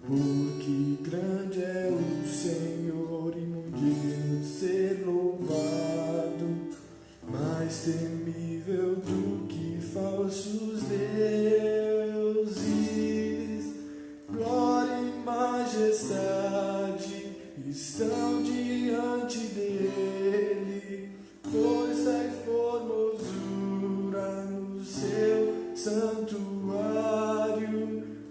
Porque grande é o Senhor e muito digno de ser louvado, mais temível do que falsos deuses. Glória e majestade estão diante dele, força e formosura no seu santuário.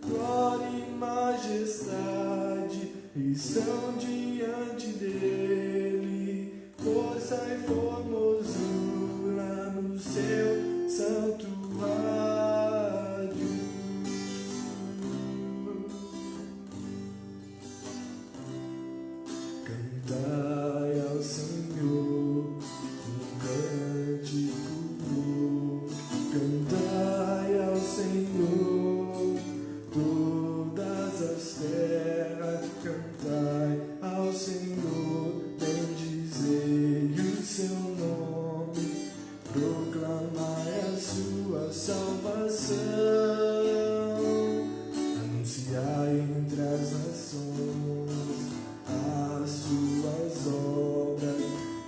Glória e majestade estão diante dele, força e formosura no seu santuário. Cantai ao Senhor um cântico novo, cantai ao Senhor todas as terras, cantai ao Senhor, bendizei o seu nome, proclamai a sua salvação, anunciai entre as nações as suas obras,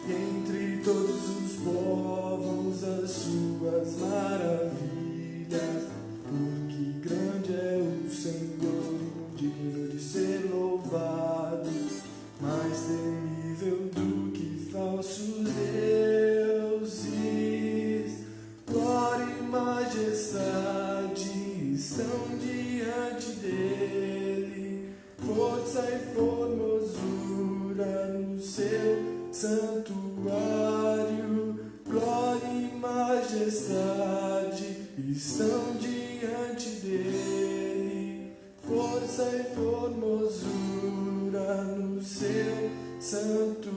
entre todos os povos as suas maravilhas. Porque grande é o Senhor e digno de ser louvado, mais temível do que falsos deuses. Glória e majestade estão diante dele, força e formosura no seu santuário. Glória e majestade estão diante dele, força e formosura no seu santuário.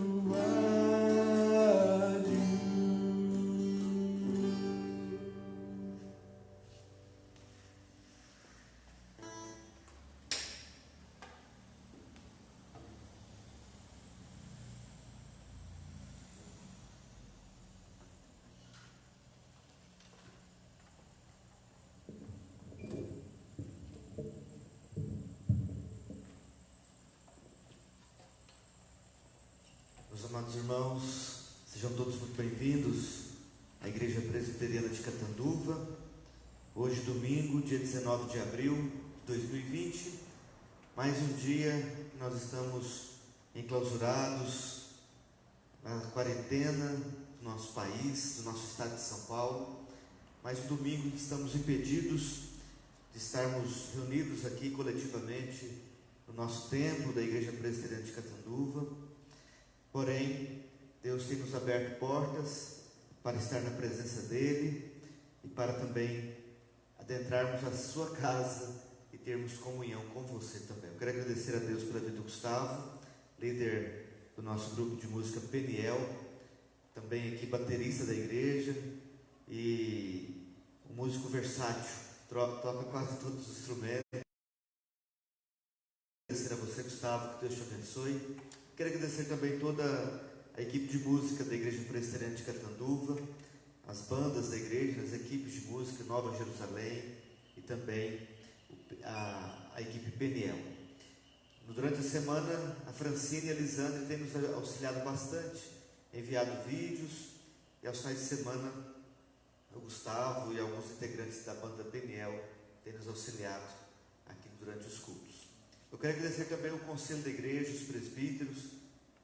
Meus amados irmãos, sejam todos muito bem-vindos à Igreja Presbiteriana de Catanduva. Hoje, domingo, dia 19 de abril de 2020, mais um dia que nós estamos enclausurados na quarentena do nosso país, do nosso estado de São Paulo. Mais um domingo em que estamos impedidos de estarmos reunidos aqui coletivamente no nosso templo da Igreja Presbiteriana de Catanduva. Porém, Deus tem nos aberto portas para estar na presença dEle e para também adentrarmos a sua casa e termos comunhão com você também. Eu quero agradecer a Deus pela vida do Gustavo, líder do nosso grupo de música Peniel, também aqui baterista da igreja e um músico versátil, toca quase todos os instrumentos. Agradecer a você, Gustavo, que Deus te abençoe. Quero agradecer também toda a equipe de música da Igreja Presbiteriana de Catanduva, as bandas da igreja, as equipes de música Nova Jerusalém e também a equipe Peniel. Durante a semana, a Francine e a Lisandra têm nos auxiliado bastante, enviado vídeos, e aos finais de semana, o Gustavo e alguns integrantes da banda Peniel têm nos auxiliado aqui durante os cultos. Eu quero agradecer também o conselho da igreja, os presbíteros,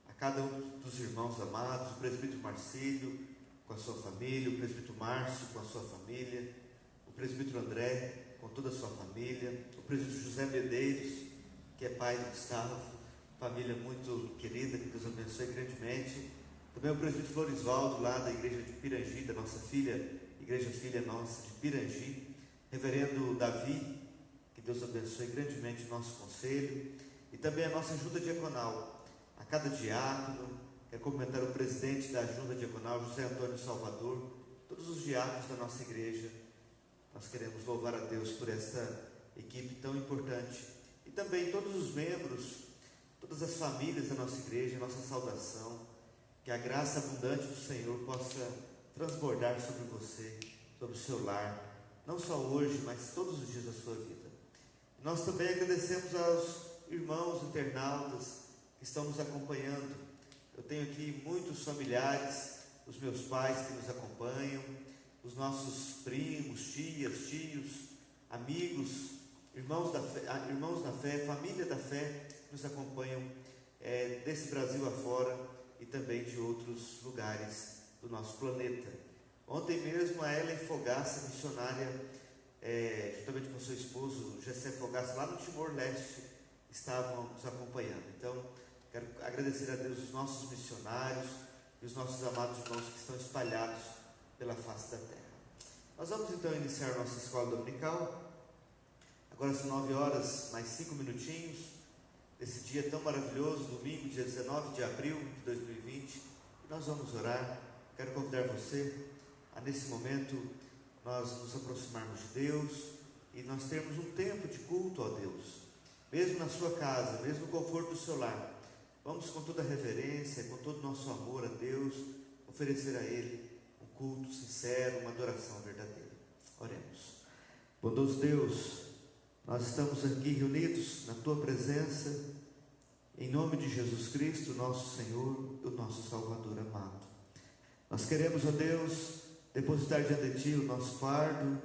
a cada um dos irmãos amados, o presbítero Marcílio com a sua família, o presbítero Márcio com a sua família, o presbítero André com toda a sua família, o presbítero José Medeiros, que é pai do Gustavo, família muito querida, que Deus abençoe grandemente. Também o presbítero Florisvaldo, lá da igreja de Pirangi, da nossa igreja filha nossa de Pirangi, reverendo Davi, que Deus abençoe grandemente o nosso conselho, e também a nossa ajuda diaconal, a cada diácono. Quero cumprimentar o presidente da ajuda diaconal, José Antônio Salvador, todos os diáconos da nossa igreja. Nós queremos louvar a Deus por esta equipe tão importante, e também todos os membros, todas as famílias da nossa igreja, nossa saudação, que a graça abundante do Senhor possa transbordar sobre você, sobre o seu lar, não só hoje, mas todos os dias da sua vida. Nós também agradecemos aos irmãos internautas que estão nos acompanhando. Eu tenho aqui muitos familiares, os meus pais que nos acompanham, os nossos primos, tias, tios, amigos, irmãos na fé, família da fé, que nos acompanham desse Brasil afora e também de outros lugares do nosso planeta. Ontem mesmo a Ellen Fogaça, missionária, juntamente com seu esposo Jessé Fogaça, lá no Timor-Leste, estavam nos acompanhando. Então, quero agradecer a Deus os nossos missionários e os nossos amados irmãos que estão espalhados pela face da terra. Nós vamos então iniciar nossa escola dominical. Agora são 9 horas, mais 5 minutinhos, desse dia tão maravilhoso, domingo, dia 19 de abril de 2020. E nós vamos orar. Quero convidar você a, nesse momento, nós nos aproximarmos de Deus e nós termos um tempo de culto a Deus. Mesmo na sua casa, mesmo no conforto do seu lar, vamos com toda a reverência, com todo o nosso amor a Deus, oferecer a Ele um culto sincero, uma adoração verdadeira. Oremos. Bondoso Deus, nós estamos aqui reunidos na Tua presença, em nome de Jesus Cristo, nosso Senhor e o nosso Salvador amado. Nós queremos, ó Deus, depositar diante de Ti o nosso fardo,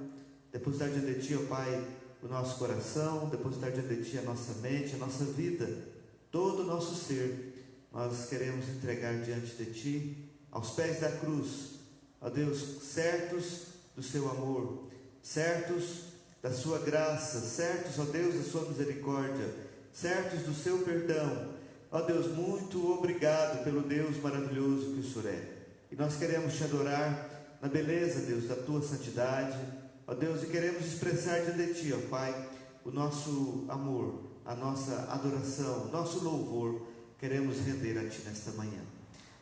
depositar diante de Ti, ó Pai, o nosso coração, depositar diante de Ti a nossa mente, a nossa vida, todo o nosso ser. Nós queremos entregar diante de Ti, aos pés da cruz, ó Deus, certos do Seu amor, certos da Sua graça, certos, ó Deus, da Sua misericórdia, certos do Seu perdão. Ó Deus, muito obrigado pelo Deus maravilhoso que o Senhor é. E nós queremos Te adorar na beleza, Deus, da Tua santidade, ó Deus, e queremos expressar diante de Ti, ó Pai, o nosso amor, a nossa adoração, o nosso louvor, queremos render a Ti nesta manhã.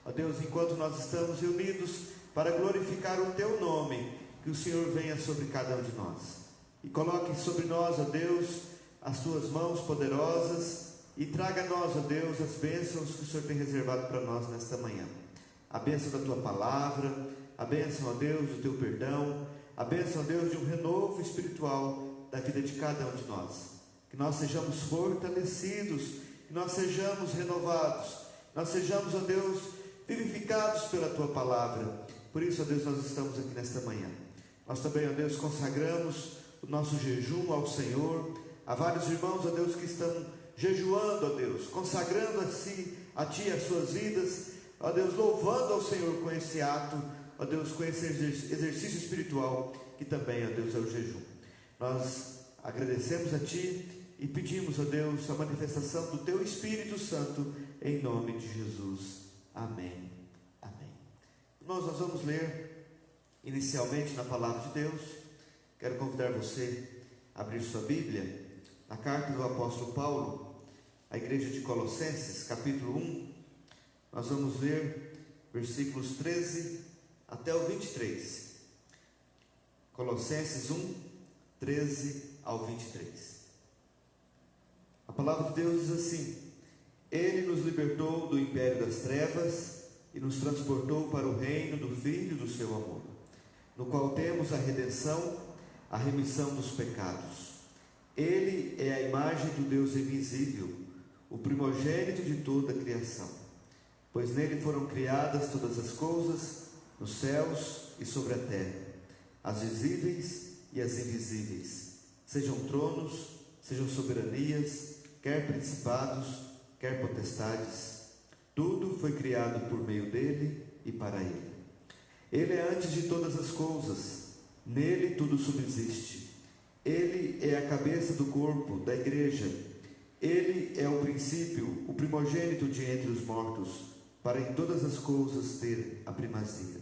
Ó Deus, enquanto nós estamos reunidos para glorificar o Teu nome, que o Senhor venha sobre cada um de nós. E coloque sobre nós, ó Deus, as Tuas mãos poderosas e traga a nós, ó Deus, as bênçãos que o Senhor tem reservado para nós nesta manhã. A bênção da Tua palavra, a bênção, ó Deus, do Teu perdão, a bênção, ó Deus, de um renovo espiritual da vida de cada um de nós. Que nós sejamos fortalecidos, que nós sejamos renovados, nós sejamos, ó Deus, vivificados pela Tua palavra. Por isso, ó Deus, nós estamos aqui nesta manhã. Nós também, ó Deus, consagramos o nosso jejum ao Senhor. Há vários irmãos, ó Deus, que estão jejuando, ó Deus, consagrando a Ti as suas vidas, ó Deus, louvando ao Senhor com esse ato, ó Deus, com esse exercício espiritual, que também, ó Deus, é o jejum. Nós agradecemos a Ti e pedimos, ó Deus, a manifestação do Teu Espírito Santo, em nome de Jesus. Amém. Amém. Irmãos, nós vamos ler inicialmente na Palavra de Deus. Quero convidar você a abrir sua Bíblia na carta do apóstolo Paulo à igreja de Colossenses, capítulo 1. Nós vamos ler versículos 13 até o 23. Colossenses 1, 13 ao 23. A palavra de Deus diz assim: Ele nos libertou do império das trevas e nos transportou para o reino do Filho do seu amor, no qual temos a redenção, a remissão dos pecados. Ele é a imagem do Deus invisível, o primogênito de toda a criação, pois nele foram criadas todas as coisas, nos céus e sobre a terra, as visíveis e as invisíveis, sejam tronos, sejam soberanias, quer principados, quer potestades. Tudo foi criado por meio dele e para ele. Ele é antes de todas as coisas, nele tudo subsiste. Ele é a cabeça do corpo, da igreja. Ele é o princípio, o primogênito de entre os mortos, para em todas as coisas ter a primazia.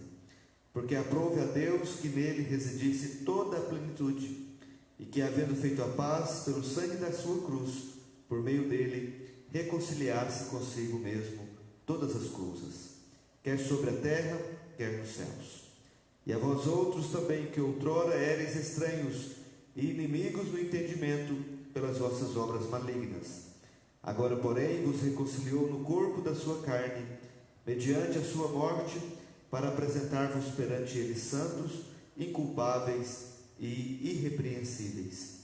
Porque aprove a Deus que nele residisse toda a plenitude, e que, havendo feito a paz pelo sangue da sua cruz, por meio dele, reconciliasse consigo mesmo todas as coisas, quer sobre a terra, quer nos céus. E a vós outros também, que outrora éreis estranhos e inimigos no entendimento pelas vossas obras malignas, agora, porém, vos reconciliou no corpo da sua carne, mediante a sua morte, para apresentar-vos perante ele santos, inculpáveis e irrepreensíveis.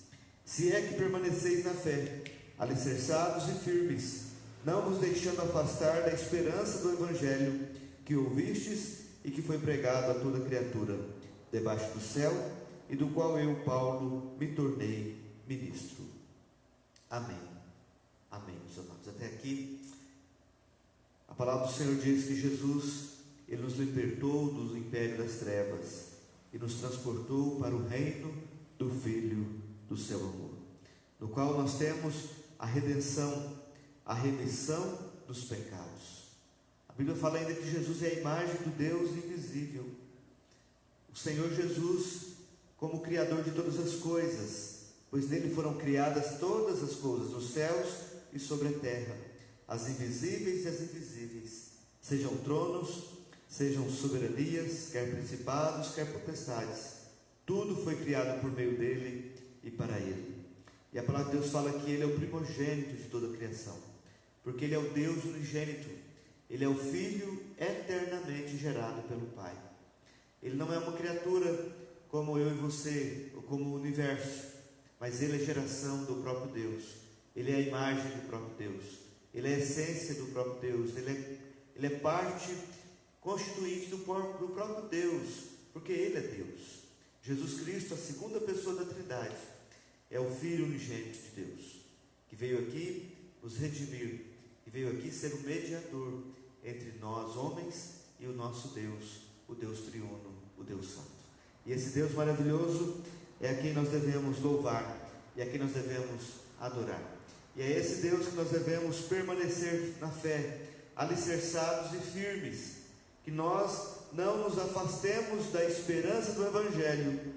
Se é que permaneceis na fé, alicerçados e firmes, não vos deixando afastar da esperança do Evangelho que ouvistes e que foi pregado a toda criatura, debaixo do céu, e do qual eu, Paulo, me tornei ministro. Amém. Amém, meus amados. Até aqui, a palavra do Senhor diz que Jesus, Ele nos libertou do império das trevas e nos transportou para o reino do Filho do seu amor, no qual nós temos a redenção, a remissão dos pecados. A Bíblia fala ainda que Jesus é a imagem do Deus invisível. O Senhor Jesus, como Criador de todas as coisas, pois nele foram criadas todas as coisas, nos céus e sobre a terra, as invisíveis e as invisíveis, sejam tronos, sejam soberanias, quer principados, quer potestades, tudo foi criado por meio dele e para ele. E a palavra de Deus fala que ele é o primogênito de toda a criação, porque ele é o Deus unigênito, ele é o Filho eternamente gerado pelo Pai. Ele não é uma criatura como eu e você, ou como o universo, mas ele é geração do próprio Deus, ele é a imagem do próprio Deus, ele é a essência do próprio Deus, ele é parte constituinte do próprio Deus, porque ele é Deus. Jesus Cristo, a segunda pessoa da Trindade, é o Filho unigênito de Deus, que veio aqui nos redimir, e veio aqui ser o mediador entre nós, homens, e o nosso Deus, o Deus triuno, o Deus santo. E esse Deus maravilhoso é a quem nós devemos louvar, e a quem nós devemos adorar. E é esse Deus que nós devemos permanecer na fé, alicerçados e firmes, que nós não nos afastemos da esperança do Evangelho,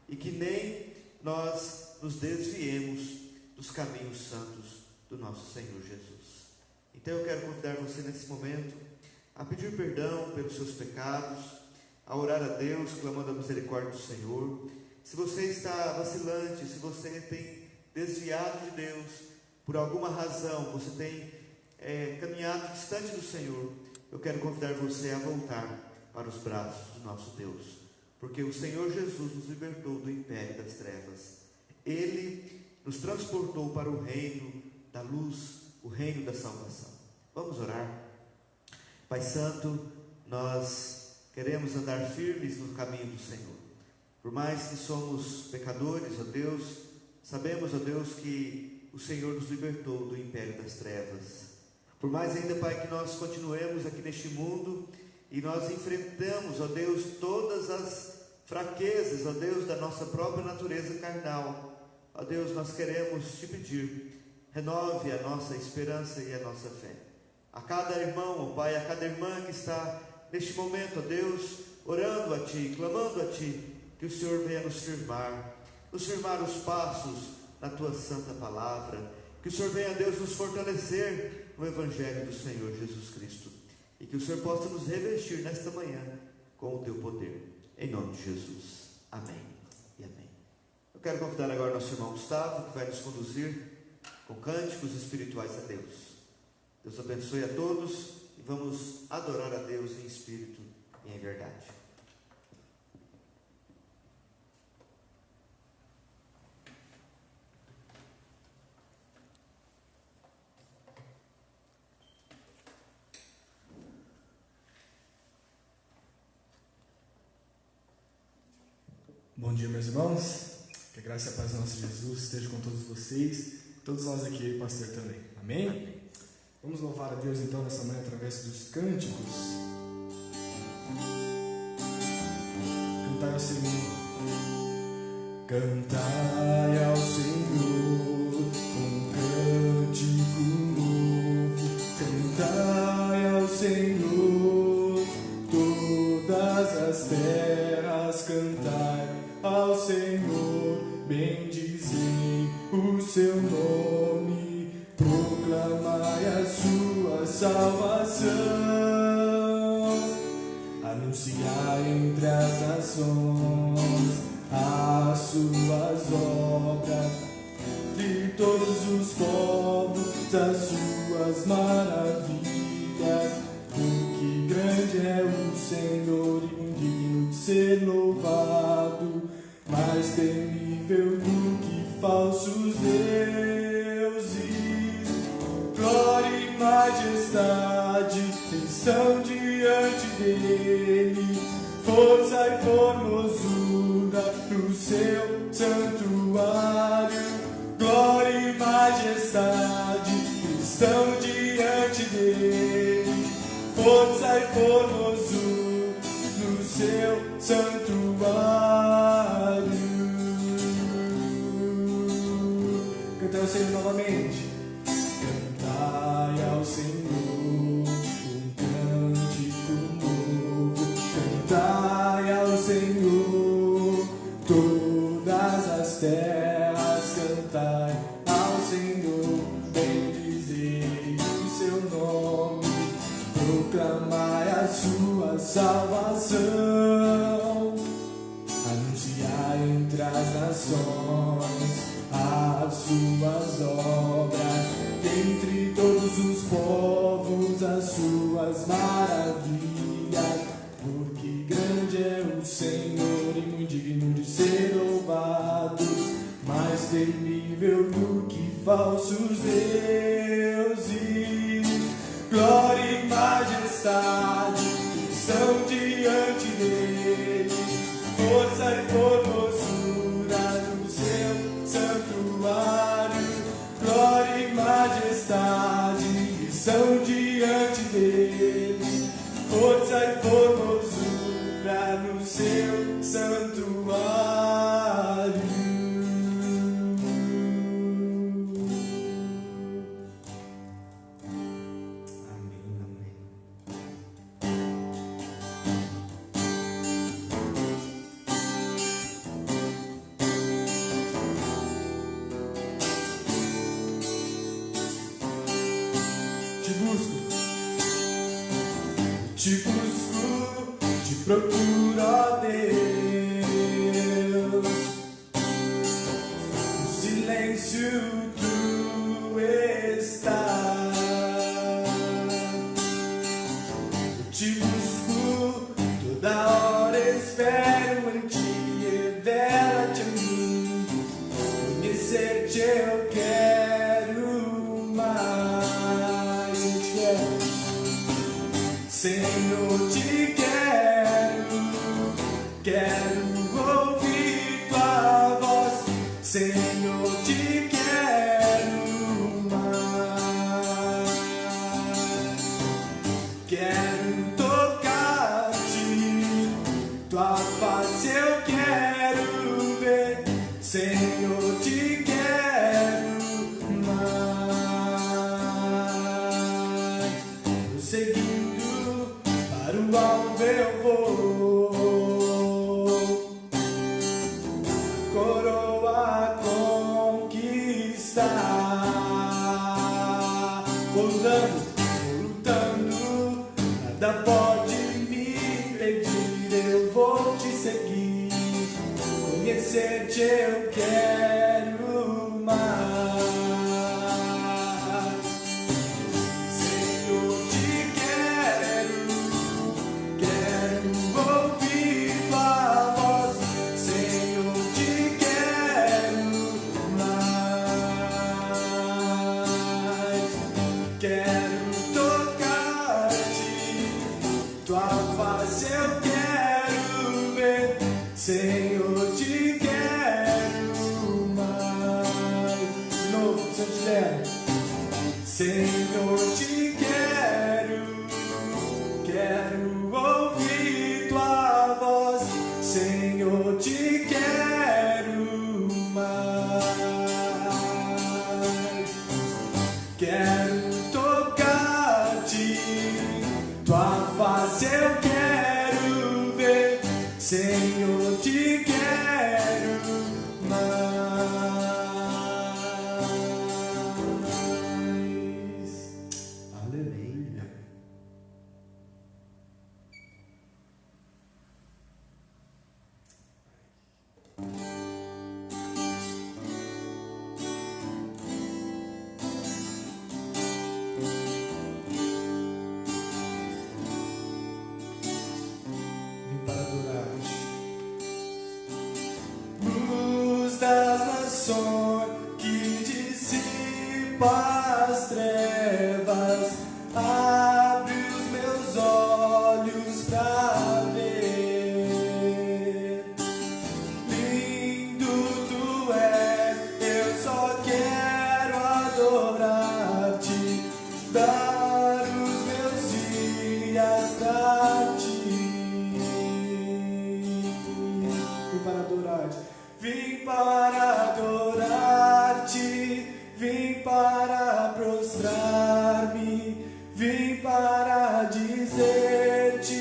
e que nem nós nos desviemos dos caminhos santos do nosso Senhor Jesus. Então eu quero convidar você nesse momento a pedir perdão pelos seus pecados, a orar a Deus, clamando a misericórdia do Senhor. Se você está vacilante, se você tem desviado de Deus, por alguma razão, você tem caminhado distante do Senhor, eu quero convidar você a voltar para os braços do nosso Deus, porque o Senhor Jesus nos libertou do império das trevas. Ele nos transportou para o reino da luz, o reino da salvação. Vamos orar. Pai Santo, nós queremos andar firmes no caminho do Senhor. Por mais que somos pecadores, ó Deus, sabemos, ó Deus, que o Senhor nos libertou do império das trevas. Por mais ainda, Pai, que nós continuemos aqui neste mundo e nós enfrentamos, ó Deus, todas as fraquezas, ó Deus, da nossa própria natureza carnal. Ó Deus, nós queremos te pedir, renove a nossa esperança e a nossa fé. A cada irmão, ó Pai, a cada irmã que está neste momento, ó Deus, orando a Ti, clamando a Ti, que o Senhor venha nos firmar os passos na Tua santa palavra, que o Senhor venha, Deus, nos fortalecer no Evangelho do Senhor Jesus Cristo, e que o Senhor possa nos revestir nesta manhã com o Teu poder, em nome de Jesus, amém e amém. Eu quero convidar agora nosso irmão Gustavo, que vai nos conduzir com cânticos espirituais a Deus. Deus abençoe a todos e vamos adorar a Deus em espírito e em verdade. Bom dia, meus irmãos. Que a graça e a paz do nosso Jesus esteja com todos vocês, todos nós aqui e pastor também. Amém? Amém. Vamos louvar a Deus então nessa manhã através dos cânticos. Cantai ao Senhor. Cantai ao Senhor um cântico novo. Cantai ao Senhor todas as terras. Cantai ao Senhor, bendizei o seu nome, proclamai a sua salvação, anunciai entre as nações as suas obras, de todos os povos as suas maravilhas, porque grande é o Senhor e digno de ser louvado, mais temível do que falsos deuses. glória e majestade estão diante dele, força e formosura no seu santuário. Glória e majestade estão diante dele, força e formosura no seu santuário. Cantai ao Senhor novamente. Cantai ao Senhor um cântico novo. Cantai ao Senhor todas as terras. Cantai ao Senhor, bendizei o seu nome. Proclamai a sua salvação. Anunciai entre as nações as suas obras, entre todos os povos as suas maravilhas. Porque grande é o Senhor e muito digno de ser louvado, mais temível do que falsos deuses. Glória e majestade estão diante dele, força e formosura no seu santuário. Glória e majestade estão diante dele, força e formosura no seu santuário. Te busco, te procuro, ó Deus. No silêncio tu estás. Eu te busco, toda hora espero em ti. Revela-te a mim, conhecer-te eu quero mais. Eu te quero, Senhor, te quero ouvir tua voz. Senhor, te quero mais. Quero tocar-te, tua face eu quero ver. Senhor, te quero mais. Prosseguindo para o alvo eu vou, coroa conquistar. Vou lutando, nada pode me impedir. Eu vou te seguir, conhecer-te eu quero mais. Senhor, te quero ouvir tua voz. Senhor, te quero mais. Quero tocar-te, tua face eu quero ver. Senhor, te quero mais. De novo, se eu tiver. Senhor, te quero ouvir tua voz. Senhor, te quero mais. Quero tocar-te, tua face eu quero ver. Senhor, te quero mais. Aleluia. Vim para adorar-te. Luz das nações que dissipa as trevas. dar os meus dias pra ti. Vim para adorar-te, vim para adorar-te, vim para prostrar-me, vim para dizer-te: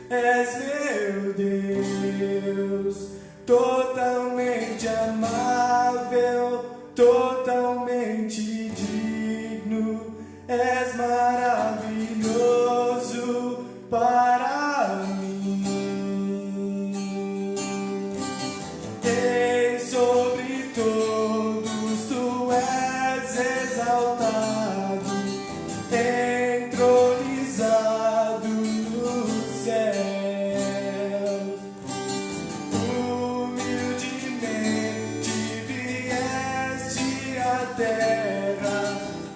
és meu Deus, totalmente amável, totalmente digno, és maravilhoso para mim. Rei sobre todos, tu és exaltado, entronizado nos céus. Humildemente vieste à terra,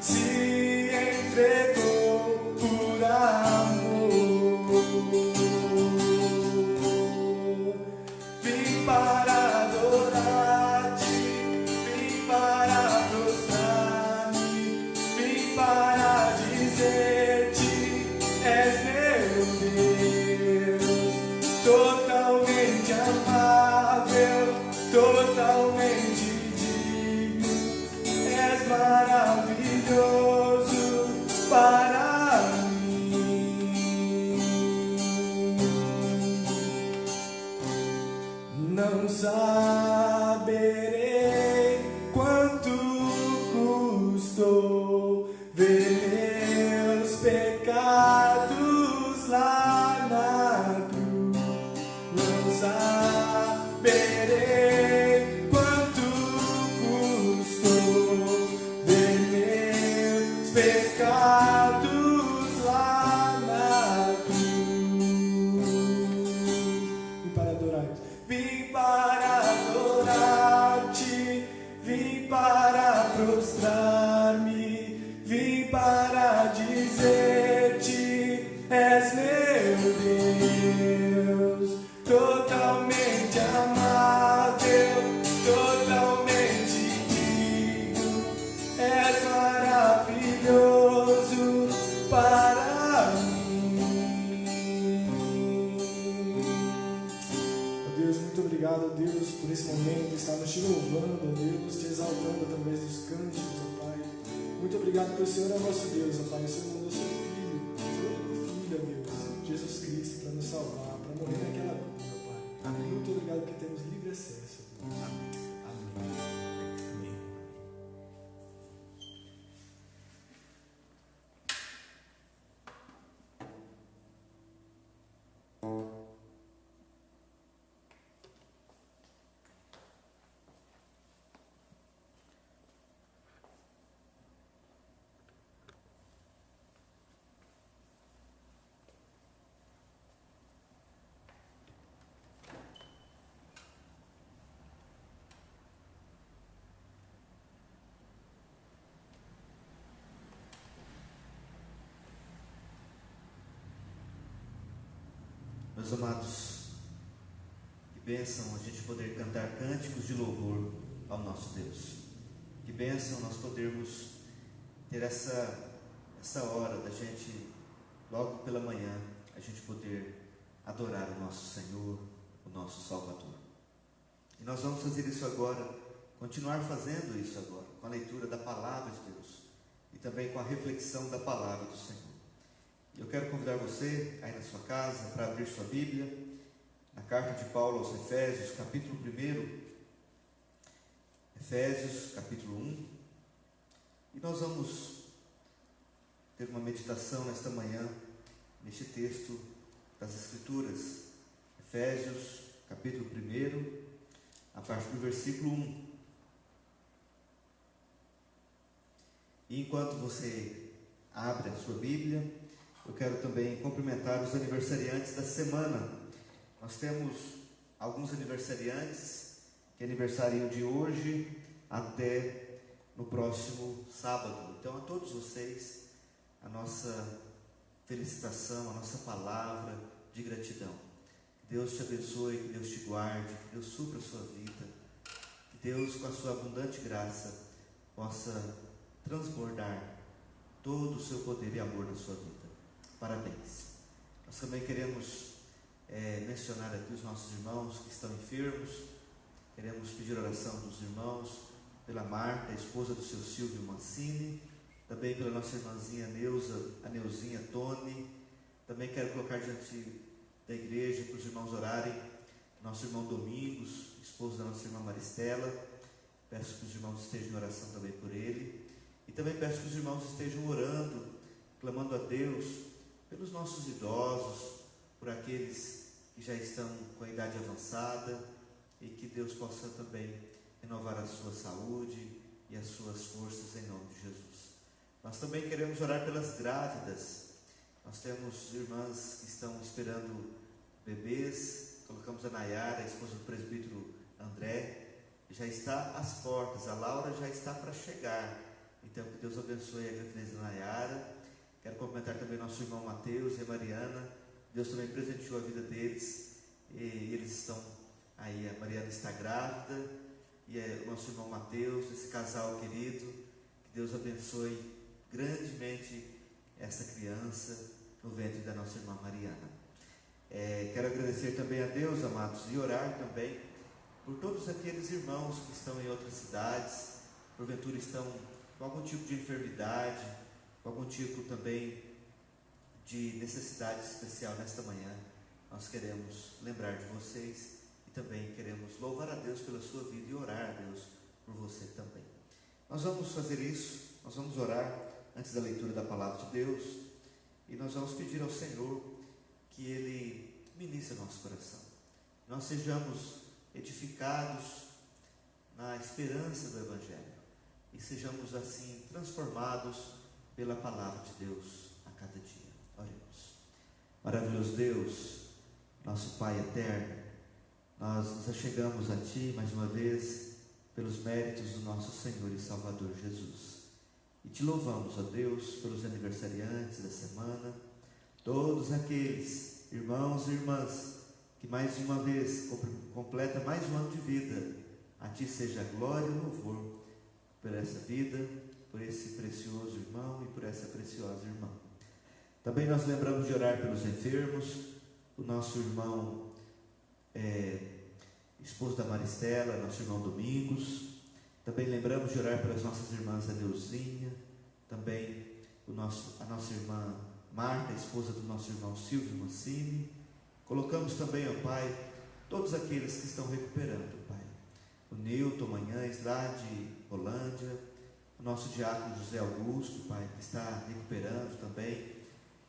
se entregou por amor. Vim para adorar-te, vim para prostrar-me, vim para dizer-te: és meu Deus, totalmente amável, totalmente digno, és maravilhoso para mim. Não saberei quanto custou ver meus pecados lá na cruz. Não saberei quanto custou ver meus pecados lá na cruz. Vim para adorar-te, vim para adorar-te, vim para prostrar-me, vim para dizer-te: és meu Deus, totalmente amável, totalmente digno, és maravilhoso para mim. Ó Deus, muito obrigado, Deus, por esse momento, estarmos te louvando, ó Deus, te exaltando através dos cânticos, ó Pai. Muito obrigado porque o Senhor é nosso Deus, ó Pai. O Senhor mandou seu Filho, seu único Filho, ó Deus, Jesus Cristo, para nos salvar, para morrer naquela cruz, ó Pai. Amém. Muito obrigado porque temos livre acesso, ó Deus. Amém. Amém. Amém. Meus amados, que bênção a gente poder cantar cânticos de louvor ao nosso Deus. Que bênção nós podermos ter essa hora da gente, logo pela manhã, a gente poder adorar o nosso Senhor, o nosso Salvador. E nós vamos fazer isso agora, continuar fazendo isso agora, com a leitura da Palavra de Deus e também com a reflexão da Palavra do Senhor. Eu quero convidar você, aí na sua casa, para abrir sua Bíblia, na carta de Paulo aos Efésios, capítulo 1, Efésios, capítulo 1, e nós vamos ter uma meditação nesta manhã, neste texto das Escrituras, Efésios, capítulo 1, a partir do versículo 1. E enquanto você abre a sua Bíblia, eu quero também cumprimentar os aniversariantes da semana. Nós temos alguns aniversariantes que aniversariam de hoje até no próximo sábado. Então, a todos vocês, a nossa felicitação, a nossa palavra de gratidão. Que Deus te abençoe, que Deus te guarde, que Deus supra a sua vida, que Deus, com a sua abundante graça, possa transbordar todo o seu poder e amor na sua vida. Parabéns. Nós também queremos mencionar aqui os nossos irmãos que estão enfermos. Queremos pedir oração dos irmãos pela Marta, a esposa do seu Silvio Mancini, também pela nossa irmãzinha Neuza, a Neuzinha Tony. Também quero colocar diante da igreja para os irmãos orarem, nosso irmão Domingos, esposo da nossa irmã Maristela. Peço que os irmãos estejam em oração também por ele. E também peço que os irmãos estejam orando, clamando a Deus pelos nossos idosos, por aqueles que já estão com a idade avançada, e que Deus possa também renovar a sua saúde e as suas forças em nome de Jesus. Nós também queremos orar pelas grávidas. Nós temos irmãs que estão esperando bebês. Colocamos a Nayara, a esposa do presbítero André, já está às portas. A Laura já está para chegar. Então, que Deus abençoe a gravidez da Nayara. Quero cumprimentar também nosso irmão Mateus e a Mariana. Deus também presenteou a vida deles. E eles estão aí, a Mariana está grávida. E o nosso irmão Mateus, esse casal querido. Que Deus abençoe grandemente essa criança no ventre da nossa irmã Mariana. Quero agradecer também a Deus, amados, e orar também por todos aqueles irmãos que estão em outras cidades, porventura estão com algum tipo de enfermidade, com algum tipo também de necessidade especial nesta manhã. Nós queremos lembrar de vocês e também queremos louvar a Deus pela sua vida e orar a Deus por você também. Nós vamos fazer isso, nós vamos orar antes da leitura da palavra de Deus e nós vamos pedir ao Senhor que Ele ministre nosso coração. Nós sejamos edificados na esperança do Evangelho e sejamos assim transformados pela palavra de Deus a cada dia. Oremos. Maravilhoso Deus, nosso Pai eterno, nós nos achegamos a Ti mais uma vez pelos méritos do nosso Senhor e Salvador Jesus e Te louvamos, ó Deus, pelos aniversariantes da semana, todos aqueles irmãos e irmãs que mais uma vez completa mais um ano de vida. A Ti seja a glória e o louvor por essa vida, por esse precioso irmão e por essa preciosa irmã. Também nós lembramos de orar pelos enfermos, o nosso irmão esposo da Maristela, nosso irmão Domingos. Também lembramos de orar pelas nossas irmãs Adeuzinha, também a nossa irmã Marta, esposa do nosso irmão Silvio Mancini. Colocamos também, ó Pai, todos aqueles que estão recuperando, Pai. O Nilton Manhães, lá de Rolândia, o nosso diácono José Augusto, Pai, que está recuperando também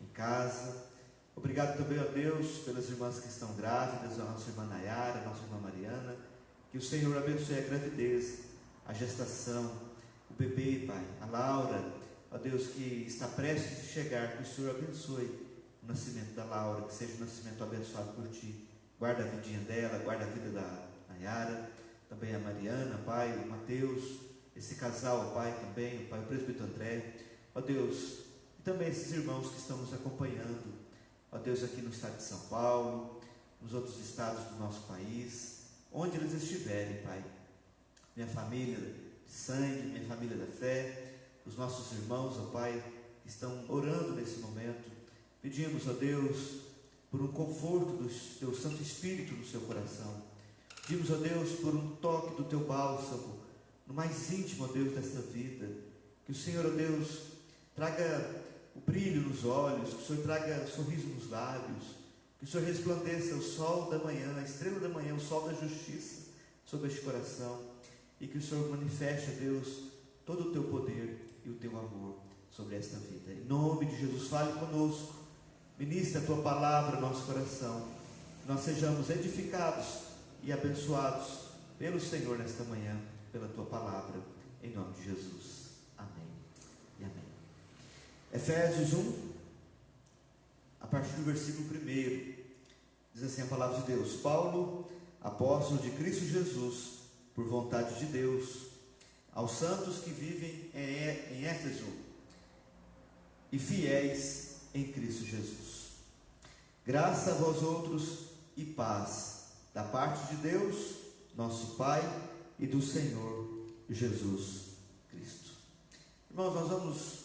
em casa. Obrigado também, ó Deus, pelas irmãs que estão grávidas, a nossa irmã Nayara, a nossa irmã Mariana. Que o Senhor abençoe a gravidez, a gestação, o bebê, Pai, a Laura, ó Deus, que está prestes a chegar. Que o Senhor abençoe o nascimento da Laura, que seja um nascimento abençoado por Ti. Guarda a vidinha dela, guarda a vida da Nayara, também a Mariana, Pai, o Mateus, esse casal, Pai, também, o Pai, o presbítero André, ó Deus, e também esses irmãos que estão nos acompanhando, ó Deus, aqui no estado de São Paulo, nos outros estados do nosso país, onde eles estiverem, Pai. Minha família de sangue, minha família da fé, os nossos irmãos, ó Pai, que estão orando nesse momento. Pedimos, ó Deus, por um conforto do Teu Santo Espírito no seu coração. Pedimos, ó Deus, por um toque do Teu bálsamo, no mais íntimo, ó Deus, desta vida. Que o Senhor, ó Deus, traga o brilho nos olhos, que o Senhor traga sorriso nos lábios, que o Senhor resplandeça o sol da manhã, a estrela da manhã, o sol da justiça sobre este coração, e que o Senhor manifeste, ó Deus, todo o Teu poder e o Teu amor sobre esta vida. Em nome de Jesus, fale conosco, ministre a Tua palavra no nosso coração, que nós sejamos edificados e abençoados pelo Senhor nesta manhã, pela Tua palavra, em nome de Jesus. Amém e amém. Efésios 1, a partir do versículo 1, diz assim a palavra de Deus: Paulo, apóstolo de Cristo Jesus, por vontade de Deus, aos santos que vivem em Éfeso e fiéis em Cristo Jesus. Graça a vós outros e paz da parte de Deus, nosso Pai, e do Senhor Jesus Cristo. Irmãos, nós vamos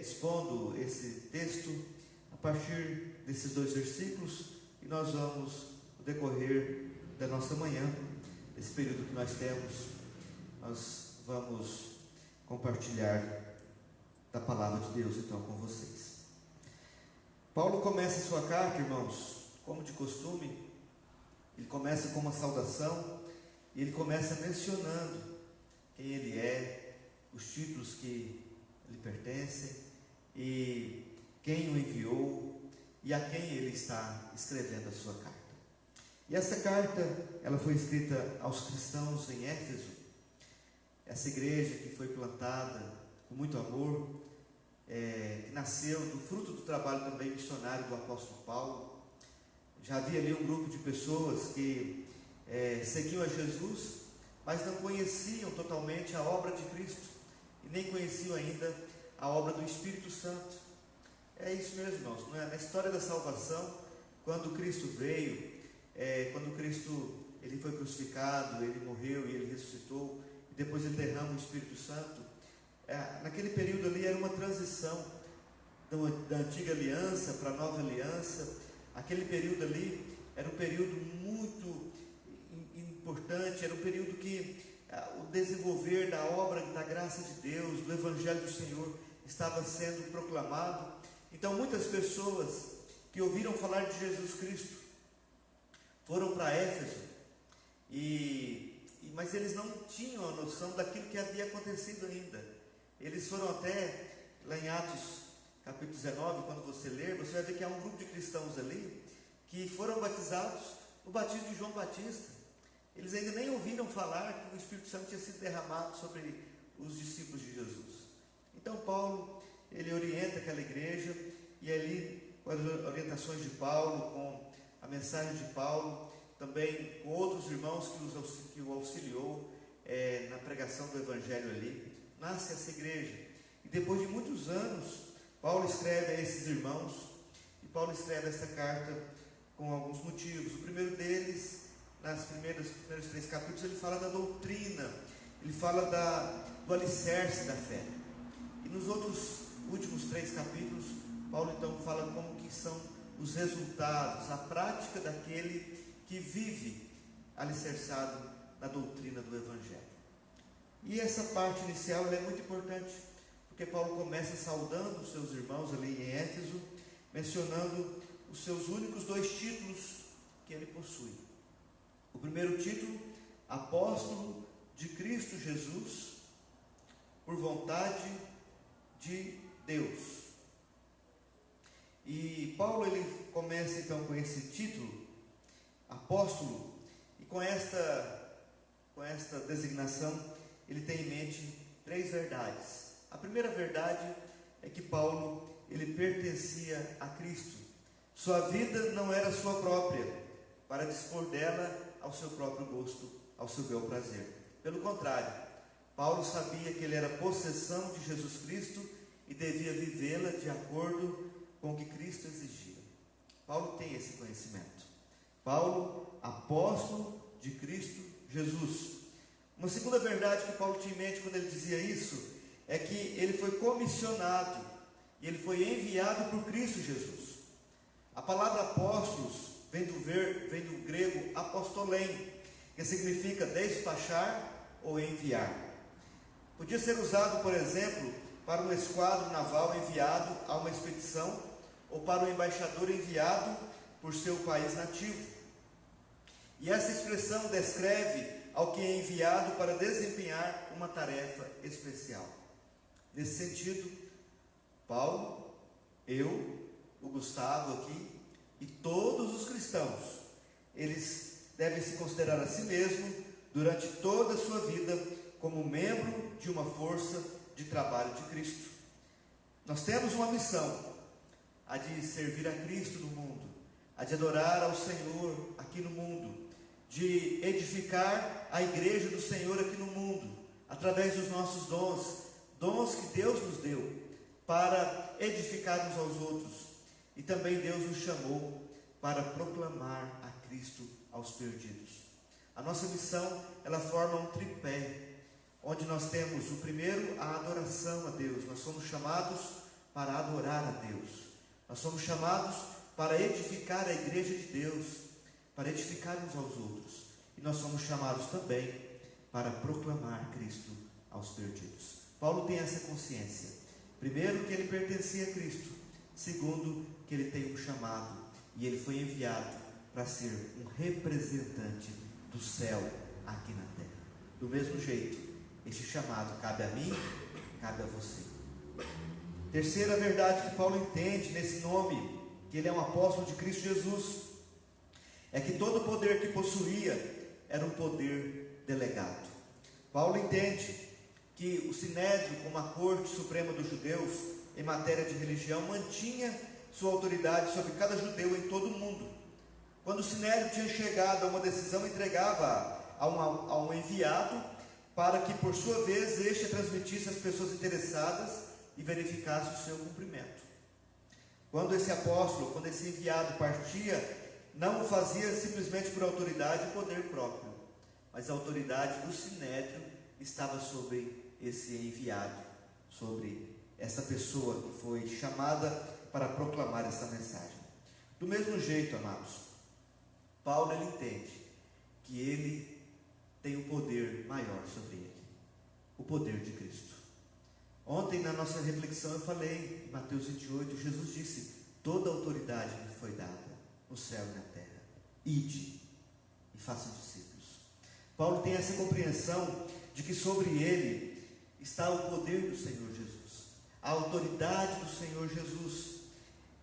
expondo esse texto a partir desses 2 versículos, e nós vamos, no decorrer da nossa manhã, esse período que nós temos, nós vamos compartilhar da palavra de Deus então com vocês. Paulo começa a sua carta, irmãos, como de costume. Ele começa com uma saudação, e ele começa mencionando quem ele é, os títulos que lhe pertencem, e quem o enviou, e a quem ele está escrevendo a sua carta. E essa carta, ela foi escrita aos cristãos em Éfeso, essa igreja que foi plantada com muito amor, que nasceu do fruto do trabalho também missionário do apóstolo Paulo. Já havia ali um grupo de pessoas que seguiam a Jesus, mas não conheciam totalmente a obra de Cristo, e nem conheciam ainda a obra do Espírito Santo. É isso mesmo, irmãos, não é? Na história da salvação, quando Cristo veio, quando Cristo ele foi crucificado, ele morreu e ele ressuscitou, e depois ele derrama o Espírito Santo, naquele período ali era uma transição da antiga aliança para a nova aliança. Aquele período ali era um período muito importante, era um período que o desenvolver da obra, da graça de Deus, do Evangelho do Senhor estava sendo proclamado. Então muitas pessoas que ouviram falar de Jesus Cristo foram para Éfeso, mas eles não tinham a noção daquilo que havia acontecido ainda. Eles foram até, lá em Atos capítulo 19, quando você ler, você vai ver que há um grupo de cristãos ali que foram batizados no batismo de João Batista. Eles ainda nem ouviram falar que o Espírito Santo tinha sido derramado sobre os discípulos de Jesus. Então Paulo, ele orienta aquela igreja, e ali, com as orientações de Paulo, com a mensagem de Paulo, também com outros irmãos que o auxiliou na pregação do Evangelho ali, nasce essa igreja. E depois de muitos anos, Paulo escreve a esses irmãos, e Paulo escreve essa carta com alguns motivos. O primeiro deles, nos primeiros 3 capítulos, ele fala da doutrina, ele fala do alicerce da fé. E nos últimos 3 capítulos, Paulo então fala como que são os resultados, a prática daquele que vive alicerçado na doutrina do Evangelho. E essa parte inicial é muito importante, porque Paulo começa saudando os seus irmãos ali em Éfeso, mencionando os seus únicos 2 títulos que ele possui. O primeiro título, apóstolo de Cristo Jesus, por vontade de Deus. E Paulo ele começa então com esse título, apóstolo, e com esta designação ele tem em mente 3 verdades. A primeira verdade é que Paulo, ele pertencia a Cristo. Sua vida não era sua própria, para dispor dela ao seu próprio gosto, ao seu bel prazer. Pelo contrário, Paulo sabia que ele era possessão de Jesus Cristo e devia vivê-la de acordo com o que Cristo exigia. Paulo tem esse conhecimento. Paulo, apóstolo de Cristo Jesus. Uma segunda verdade que Paulo tinha em mente quando ele dizia isso, é que ele foi comissionado e ele foi enviado por Cristo Jesus. A palavra apóstolos vem do grego apostolém, que significa despachar ou enviar. Podia ser usado, por exemplo, para um esquadro naval enviado a uma expedição, ou para um embaixador enviado por seu país nativo. E essa expressão descreve ao que é enviado para desempenhar uma tarefa especial. Nesse sentido, Paulo, eu, o Gustavo aqui, e todos os cristãos, eles devem se considerar a si mesmo, durante toda a sua vida, como membro de uma força de trabalho de Cristo. Nós temos uma missão, a de servir a Cristo no mundo, a de adorar ao Senhor aqui no mundo, de edificar a igreja do Senhor aqui no mundo, através dos nossos dons que Deus nos deu, para edificar uns aos outros. E também Deus nos chamou para proclamar a Cristo aos perdidos. A nossa missão, ela forma um tripé, onde nós temos o primeiro, a adoração a Deus. Nós somos chamados para adorar a Deus. Nós somos chamados para edificar a igreja de Deus, para edificar uns aos outros. E nós somos chamados também para proclamar Cristo aos perdidos. Paulo tem essa consciência. Primeiro, que ele pertencia a Cristo. Segundo, que ele tem um chamado. E ele foi enviado para ser um representante do céu aqui na terra. Do mesmo jeito, este chamado cabe a mim, cabe a você. Terceira verdade que Paulo entende nesse nome, que ele é um apóstolo de Cristo Jesus, é que todo o poder que possuía era um poder delegado. Paulo entende que o Sinédrio, como a corte suprema dos judeus em matéria de religião, mantinha sua autoridade sobre cada judeu em todo o mundo. Quando o Sinédrio tinha chegado a uma decisão, entregava a um enviado para que, por sua vez, este transmitisse às pessoas interessadas e verificasse o seu cumprimento. Quando esse apóstolo, quando esse enviado partia, não o fazia simplesmente por autoridade e poder próprio, mas a autoridade do Sinédrio estava sobre esse enviado, sobre essa pessoa que foi chamada para proclamar essa mensagem. Do mesmo jeito, amados, Paulo ele entende que ele tem um poder maior sobre ele, o poder de Cristo. Ontem na nossa reflexão eu falei, em Mateus 28, Jesus disse: toda a autoridade me foi dada no céu e na terra, ide e façam discípulos. Paulo tem essa compreensão de que sobre ele está o poder do Senhor Jesus, a autoridade do Senhor Jesus.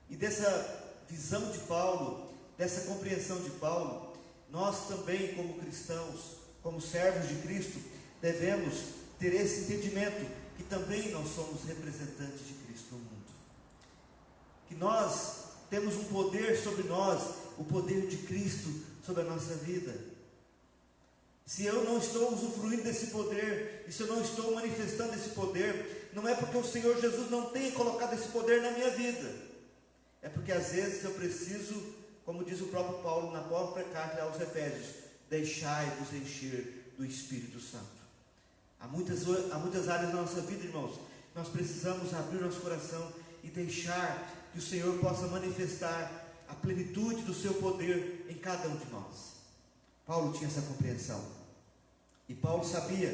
E dessa visão de Paulo, dessa compreensão de Paulo, nós também, como cristãos, como servos de Cristo, devemos ter esse entendimento que também nós somos representantes de Cristo no mundo, que nós temos um poder sobre nós, o poder de Cristo sobre a nossa vida. Se eu não estou usufruindo desse poder, e se eu não estou manifestando esse poder, não é porque o Senhor Jesus não tenha colocado esse poder na minha vida, é porque às vezes eu preciso, como diz o próprio Paulo na própria carta aos Efésios, deixai-vos encher do Espírito Santo. Há muitas áreas da nossa vida, irmãos, nós precisamos abrir nosso coração e deixar que o Senhor possa manifestar a plenitude do seu poder em cada um de nós. Paulo tinha essa compreensão, e Paulo sabia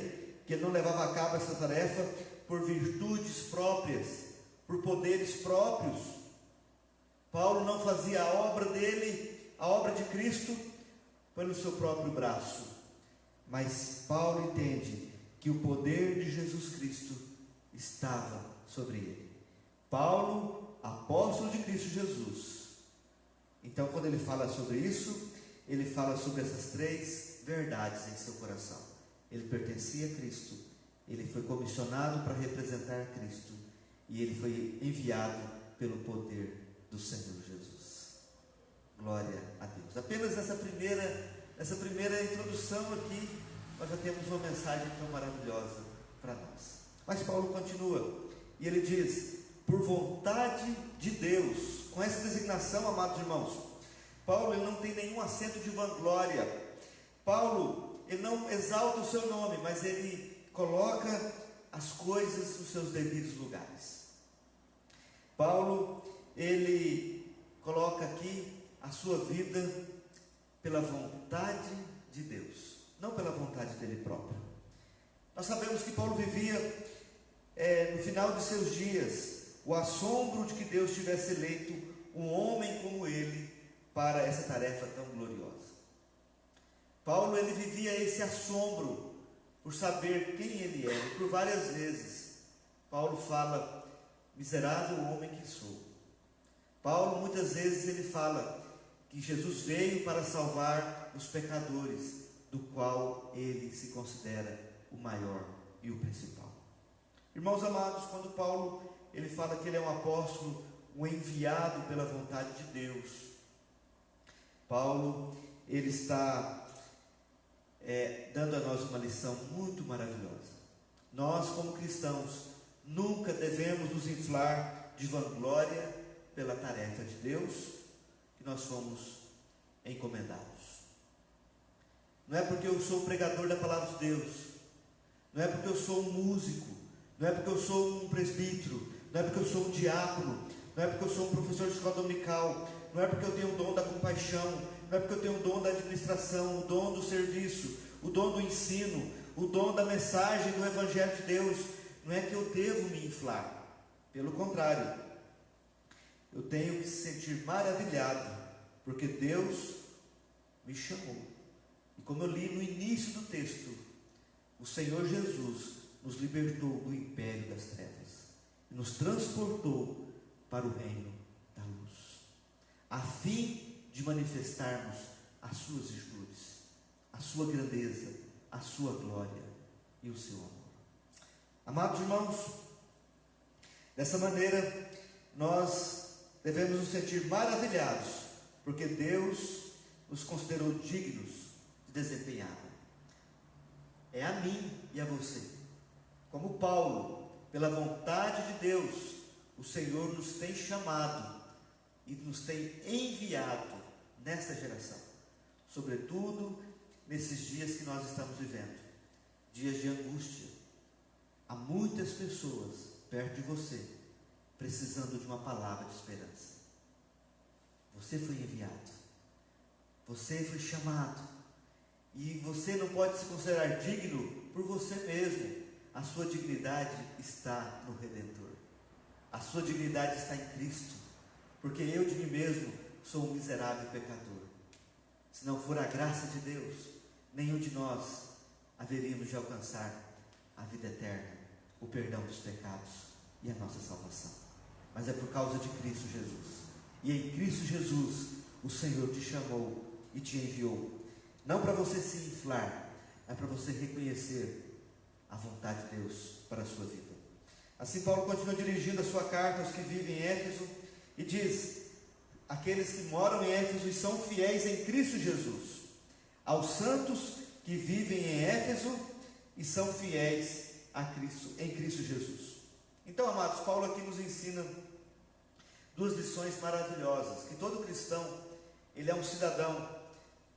que ele não levava a cabo essa tarefa por virtudes próprias, por poderes próprios. Paulo não fazia a obra dele, a obra de Cristo, pelo seu próprio braço, mas Paulo entende que o poder de Jesus Cristo estava sobre ele. Paulo, apóstolo de Cristo Jesus. Então, quando ele fala sobre isso, ele fala sobre essas três verdades em seu coração. Ele pertencia a Cristo, ele foi comissionado para representar Cristo, e ele foi enviado pelo poder do Senhor Jesus. Glória a Deus. Apenas essa primeira introdução aqui, nós já temos uma mensagem tão maravilhosa para nós. Mas Paulo continua, e ele diz: por vontade de Deus. Com essa designação, amados irmãos, Paulo ele não tem nenhum acento de vanglória. Paulo, ele não exalta o seu nome, mas ele coloca as coisas nos seus devidos lugares. Paulo, ele coloca aqui a sua vida pela vontade de Deus, não pela vontade dele próprio. Nós sabemos que Paulo vivia, no final de seus dias, o assombro de que Deus tivesse eleito um homem como ele para essa tarefa tão gloriosa. Paulo, ele vivia esse assombro por saber quem ele era, e por várias vezes Paulo fala: miserável homem que sou. Paulo muitas vezes ele fala que Jesus veio para salvar os pecadores, do qual ele se considera o maior e o principal. Irmãos amados, quando Paulo ele fala que ele é um apóstolo, um enviado pela vontade de Deus, Paulo ele está dando a nós uma lição muito maravilhosa. Nós, como cristãos, nunca devemos nos inflar de vanglória pela tarefa de Deus que nós fomos encomendados. Não é porque eu sou pregador da palavra de Deus, não é porque eu sou um músico, não é porque eu sou um presbítero, não é porque eu sou um diácono, não é porque eu sou um professor de escola dominical, não é porque eu tenho o dom da compaixão, não é porque eu tenho o dom da administração, o dom do serviço, o dom do ensino, o dom da mensagem do Evangelho de Deus, não é que eu devo me inflar. Pelo contrário, eu tenho que se sentir maravilhado, porque Deus me chamou. E como eu li no início do texto, o Senhor Jesus nos libertou do império das trevas e nos transportou para o reino da luz, a fim de manifestarmos as suas virtudes, a sua grandeza, a sua glória e o seu amor. Amados irmãos, dessa maneira nós devemos nos sentir maravilhados, porque Deus nos considerou dignos de desempenhar. É a mim e a você. Como Paulo, pela vontade de Deus, o Senhor nos tem chamado e nos tem enviado nesta geração, sobretudo nesses dias que nós estamos vivendo, dias de angústia. Há muitas pessoas perto de você precisando de uma palavra de esperança. Você foi enviado, você foi chamado, e você não pode se considerar digno por você mesmo. A sua dignidade está no Redentor, a sua dignidade está em Cristo, porque eu de mim mesmo sou um miserável pecador. Se não for a graça de Deus, nenhum de nós haveríamos de alcançar a vida eterna, o perdão dos pecados e a nossa salvação. Mas é por causa de Cristo Jesus. E em Cristo Jesus o Senhor te chamou e te enviou, não para você se inflar, mas para você reconhecer a vontade de Deus para a sua vida. Assim Paulo continua dirigindo a sua carta aos que vivem em Éfeso e diz: aqueles que moram em Éfeso e são fiéis em Cristo Jesus, aos santos que vivem em Éfeso e são fiéis a Cristo, em Cristo Jesus. Então, amados, Paulo aqui nos ensina duas lições maravilhosas: que todo cristão, ele é um cidadão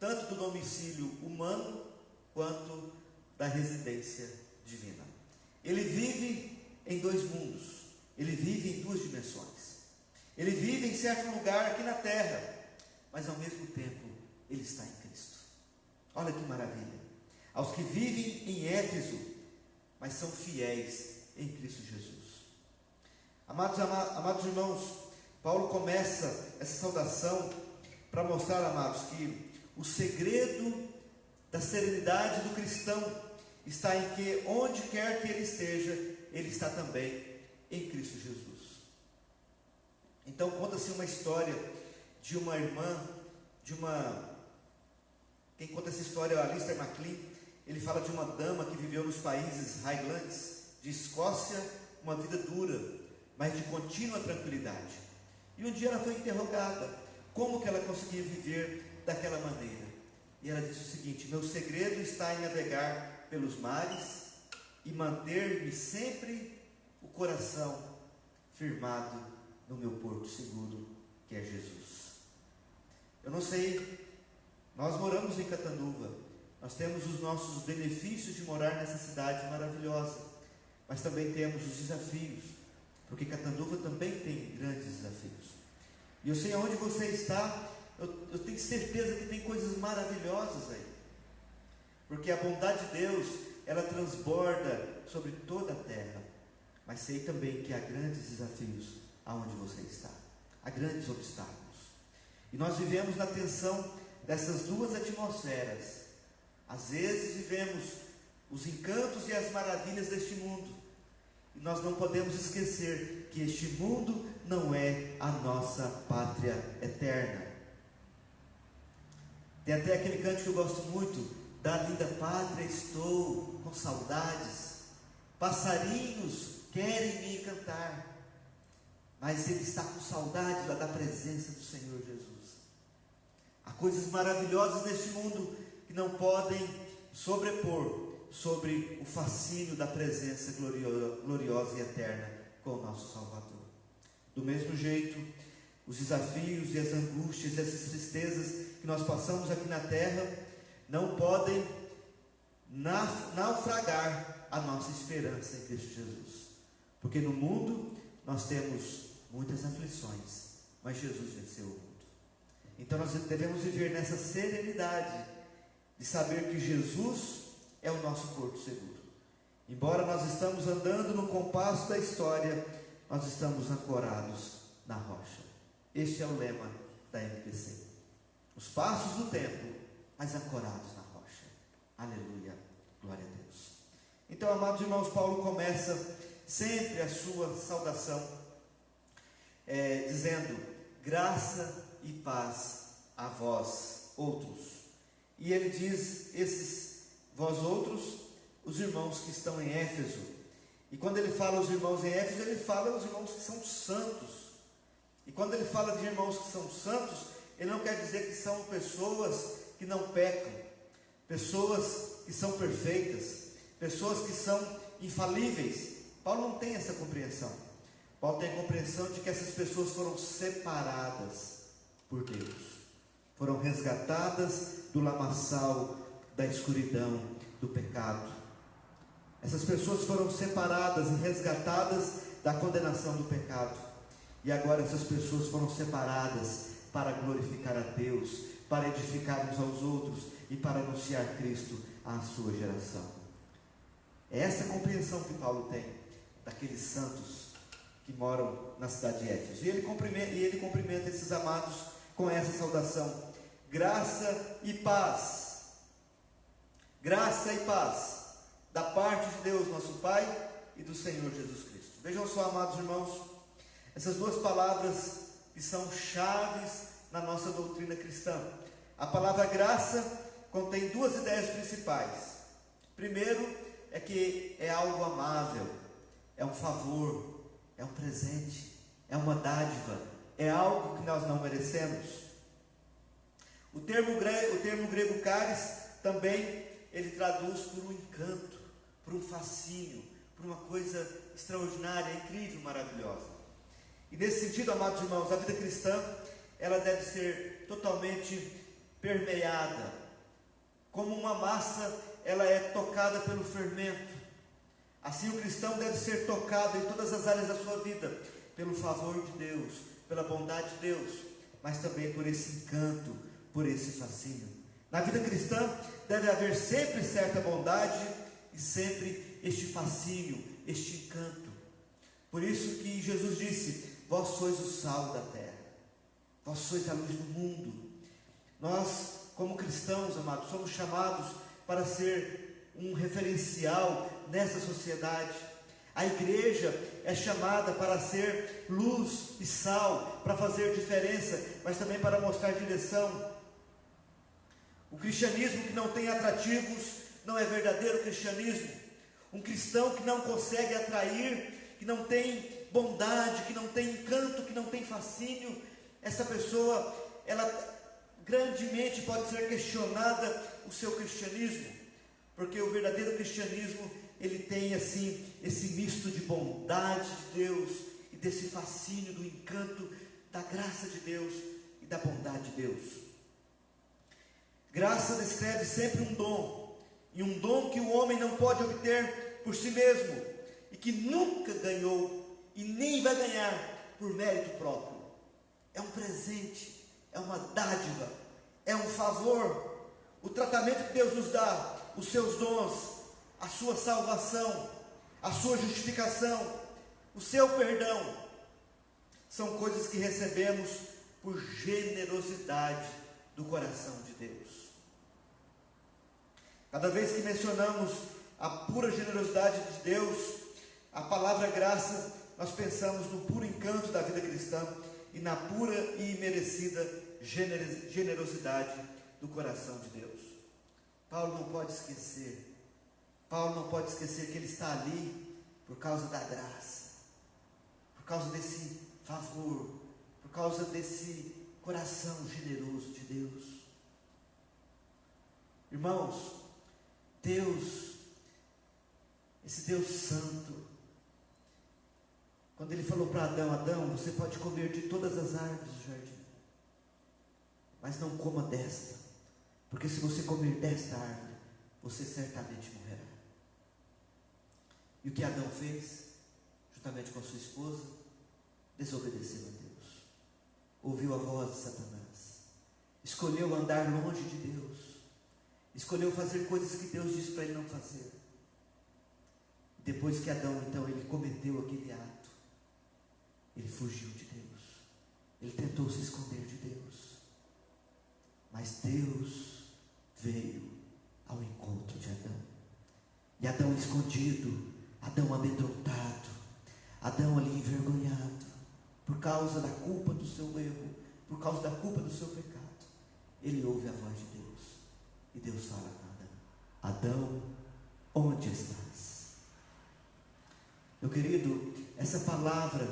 tanto do domicílio humano quanto da residência divina. Ele vive em dois mundos, ele vive em duas dimensões. Ele vive em certo lugar aqui na terra, mas ao mesmo tempo ele está em Cristo. Olha que maravilha! Aos que vivem em Éfeso, mas são fiéis em Cristo Jesus. Amados irmãos, Paulo começa essa saudação para mostrar, amados, que o segredo da serenidade do cristão está em que, onde quer que ele esteja, ele está também em Cristo Jesus. Então conta-se uma história de uma irmã, quem conta essa história é o Alistair MacLean. Ele fala de uma dama que viveu nos países Highlands de Escócia, uma vida dura, mas de contínua tranquilidade. E um dia ela foi interrogada, como que ela conseguia viver daquela maneira? E ela disse o seguinte: meu segredo está em navegar pelos mares e manter-me sempre o coração firmado no meu porto seguro, que é Jesus. Eu não sei, nós moramos em Catanduva, nós temos os nossos benefícios de morar nessa cidade maravilhosa, mas também temos os desafios, porque Catanduva também tem grandes desafios. E eu sei aonde você está, eu tenho certeza que tem coisas maravilhosas aí, porque a bondade de Deus, ela transborda sobre toda a terra. Mas sei também que há grandes desafios aonde você está, há grandes obstáculos, e nós vivemos na tensão dessas duas atmosferas. Às vezes vivemos os encantos e as maravilhas deste mundo, e nós não podemos esquecer que este mundo não é a nossa pátria eterna. Tem até aquele canto que eu gosto muito: da linda pátria estou com saudades, passarinhos querem me encantar. Mas ele está com saudade da presença do Senhor Jesus. Há coisas maravilhosas neste mundo que não podem sobrepor sobre o fascínio da presença gloriosa e eterna com o nosso Salvador. Do mesmo jeito, os desafios e as angústias e essas tristezas que nós passamos aqui na terra não podem naufragar a nossa esperança em Cristo Jesus. Porque no mundo nós temos muitas aflições, mas Jesus venceu o mundo. Então nós devemos viver nessa serenidade de saber que Jesus é o nosso porto seguro. Embora nós estamos andando no compasso da história, nós estamos ancorados na rocha. Este é o lema da MPC. Os passos do tempo, mas ancorados na rocha. Aleluia, glória a Deus. Então, amados irmãos, Paulo começa sempre a sua saudação dizendo: graça e paz a vós outros. E ele diz: esses vós outros, os irmãos que estão em Éfeso. E quando ele fala os irmãos em Éfeso, ele fala os irmãos que são santos. E quando ele fala de irmãos que são santos, ele não quer dizer que são pessoas que não pecam, pessoas que são perfeitas, pessoas que são infalíveis. Paulo não tem essa compreensão. Paulo tem a compreensão de que essas pessoas foram separadas por Deus, foram resgatadas do lamaçal da escuridão, do pecado. Essas pessoas foram separadas e resgatadas da condenação do pecado. E agora essas pessoas foram separadas para glorificar a Deus, para edificar uns aos outros e para anunciar Cristo à sua geração. É essa a compreensão que Paulo tem daqueles santos que moram na cidade de Éfeso. E ele cumprimenta esses amados com essa saudação: graça e paz. Graça e paz da parte de Deus, nosso Pai, e do Senhor Jesus Cristo. Vejam só, amados irmãos, essas duas palavras que são chaves na nossa doutrina cristã. A palavra graça contém duas ideias principais. Primeiro, é que é algo amável, é um favor, é um presente, é uma dádiva, é algo que nós não merecemos. O termo grego charis também ele traduz por um encanto, por um fascínio, por uma coisa extraordinária, incrível, maravilhosa. E nesse sentido, amados irmãos, a vida cristã, ela deve ser totalmente permeada. Como uma massa, ela é tocada pelo fermento. Assim o cristão deve ser tocado em todas as áreas da sua vida, pelo favor de Deus, pela bondade de Deus, mas também por esse encanto, por esse fascínio. Na vida cristã deve haver sempre certa bondade e sempre este fascínio, este encanto. Por isso que Jesus disse: vós sois o sal da terra, vós sois a luz do mundo. Nós, como cristãos, amados, somos chamados para ser um referencial nessa sociedade. A igreja é chamada para ser luz e sal, para fazer diferença, mas também para mostrar direção. O cristianismo que não tem atrativos não é verdadeiro cristianismo. Um cristão que não consegue atrair, que não tem bondade, que não tem encanto, que não tem fascínio, essa pessoa, ela grandemente pode ser questionada o seu cristianismo, porque o verdadeiro cristianismo, ele tem assim, esse misto de bondade de Deus, e desse fascínio, do encanto, da graça de Deus e da bondade de Deus. Graça descreve sempre um dom, e um dom que o homem não pode obter por si mesmo, e que nunca ganhou, e nem vai ganhar por mérito próprio. É um presente, é uma dádiva, é um favor. O tratamento que Deus nos dá, os seus dons, a sua salvação, a sua justificação, o seu perdão, são coisas que recebemos por generosidade do coração de Deus. Cada vez que mencionamos a pura generosidade de Deus, a palavra graça, nós pensamos no puro encanto da vida cristã e na pura e imerecida generosidade do coração de Deus. Paulo não pode esquecer que ele está ali por causa da graça, por causa desse favor, por causa desse coração generoso de Deus. Irmãos, Deus, esse Deus santo, quando ele falou para Adão: Adão, você pode comer de todas as árvores do jardim, mas não coma desta, porque se você comer desta árvore, você certamente morrerá. E o que Adão fez, juntamente com sua esposa? Desobedeceu a Deus. Ouviu a voz de Satanás. Escolheu andar longe de Deus. Escolheu fazer coisas que Deus disse para ele não fazer. Depois que Adão, então, ele cometeu aquele ato, ele fugiu de Deus. Ele tentou se esconder de Deus. Mas Deus veio ao encontro de Adão. E Adão escondido, Adão amedrontado, Adão ali envergonhado, por causa da culpa do seu erro, por causa da culpa do seu pecado. Ele ouve a voz de Deus. E Deus fala a Adão: Adão, onde estás? Meu querido, essa palavra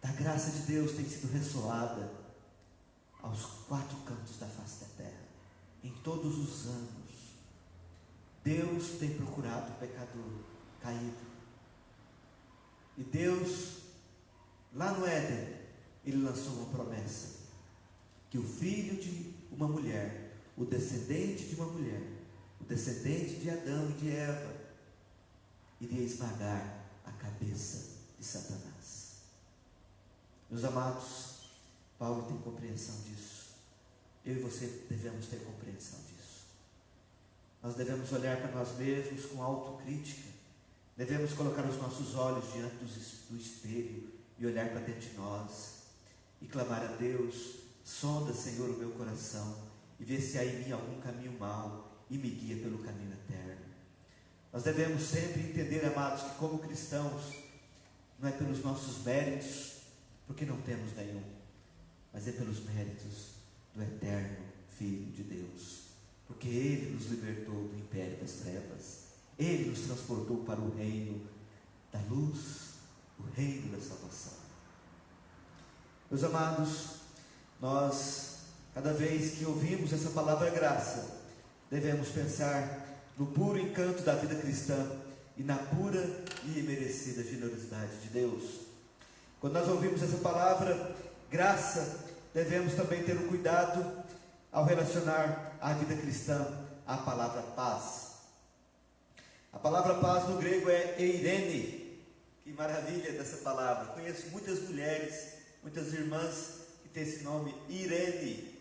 da graça de Deus tem sido ressoada aos 4 cantos da face da terra, em todos os anos. Deus tem procurado o pecador caído. E Deus, lá no Éden, Ele lançou uma promessa: que o filho de uma mulher, o descendente de uma mulher, o descendente de Adão e de Eva, iria esmagar a cabeça de Satanás. Meus amados, Paulo tem compreensão disso. Eu e você devemos ter compreensão disso. Nós devemos olhar para nós mesmos com autocrítica. Devemos colocar os nossos olhos diante do espelho e olhar para dentro de nós e clamar a Deus: sonda, Senhor, o meu coração e vê se há em mim algum caminho mau e me guia pelo caminho eterno. Nós devemos sempre entender, amados, que como cristãos, não é pelos nossos méritos, porque não temos nenhum, mas é pelos méritos do eterno Filho de Deus, porque Ele nos libertou do império das trevas, Ele nos transportou para o reino da luz, o reino da salvação. Meus amados, nós, cada vez que ouvimos essa palavra graça, devemos pensar no puro encanto da vida cristã e na pura e imerecida generosidade de Deus. Quando nós ouvimos essa palavra graça, devemos também ter um cuidado ao relacionar a vida cristã à palavra paz. A palavra paz no grego é eirene. Que maravilha dessa palavra. Conheço muitas mulheres, muitas irmãs que têm esse nome Irene.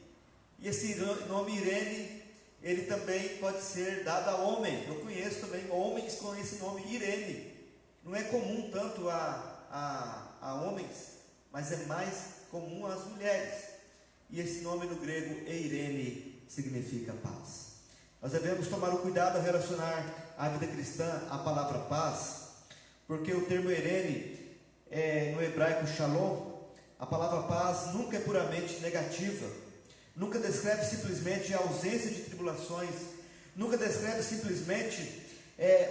E esse nome Irene, ele também pode ser dado a homem. Eu conheço também homens com esse nome Irene. Não é comum tanto a homens, mas é mais comum às mulheres. E esse nome no grego, Eirene, significa paz. Nós devemos tomar o cuidado ao relacionar a vida cristã à palavra paz, porque o termo Eirene, no hebraico shalom, a palavra paz nunca é puramente negativa. Nunca descreve simplesmente a ausência de tribulações, nunca descreve simplesmente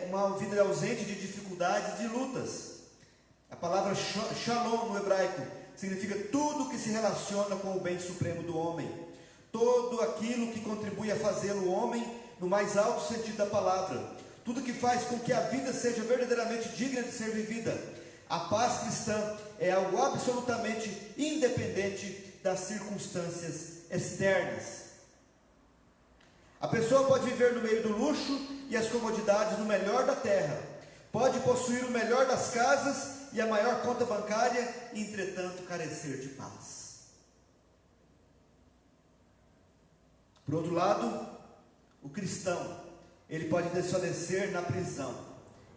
uma vida ausente de dificuldades, de lutas. A palavra shalom no hebraico significa tudo que se relaciona com o bem supremo do homem, todo aquilo que contribui a fazê-lo homem no mais alto sentido da palavra, tudo que faz com que a vida seja verdadeiramente digna de ser vivida. A paz cristã é algo absolutamente independente das circunstâncias externas. A pessoa pode viver no meio do luxo e as comodidades no melhor da terra, pode possuir o melhor das casas e a maior conta bancária, e entretanto carecer de paz. Por outro lado, o cristão, ele pode desfalecer na prisão,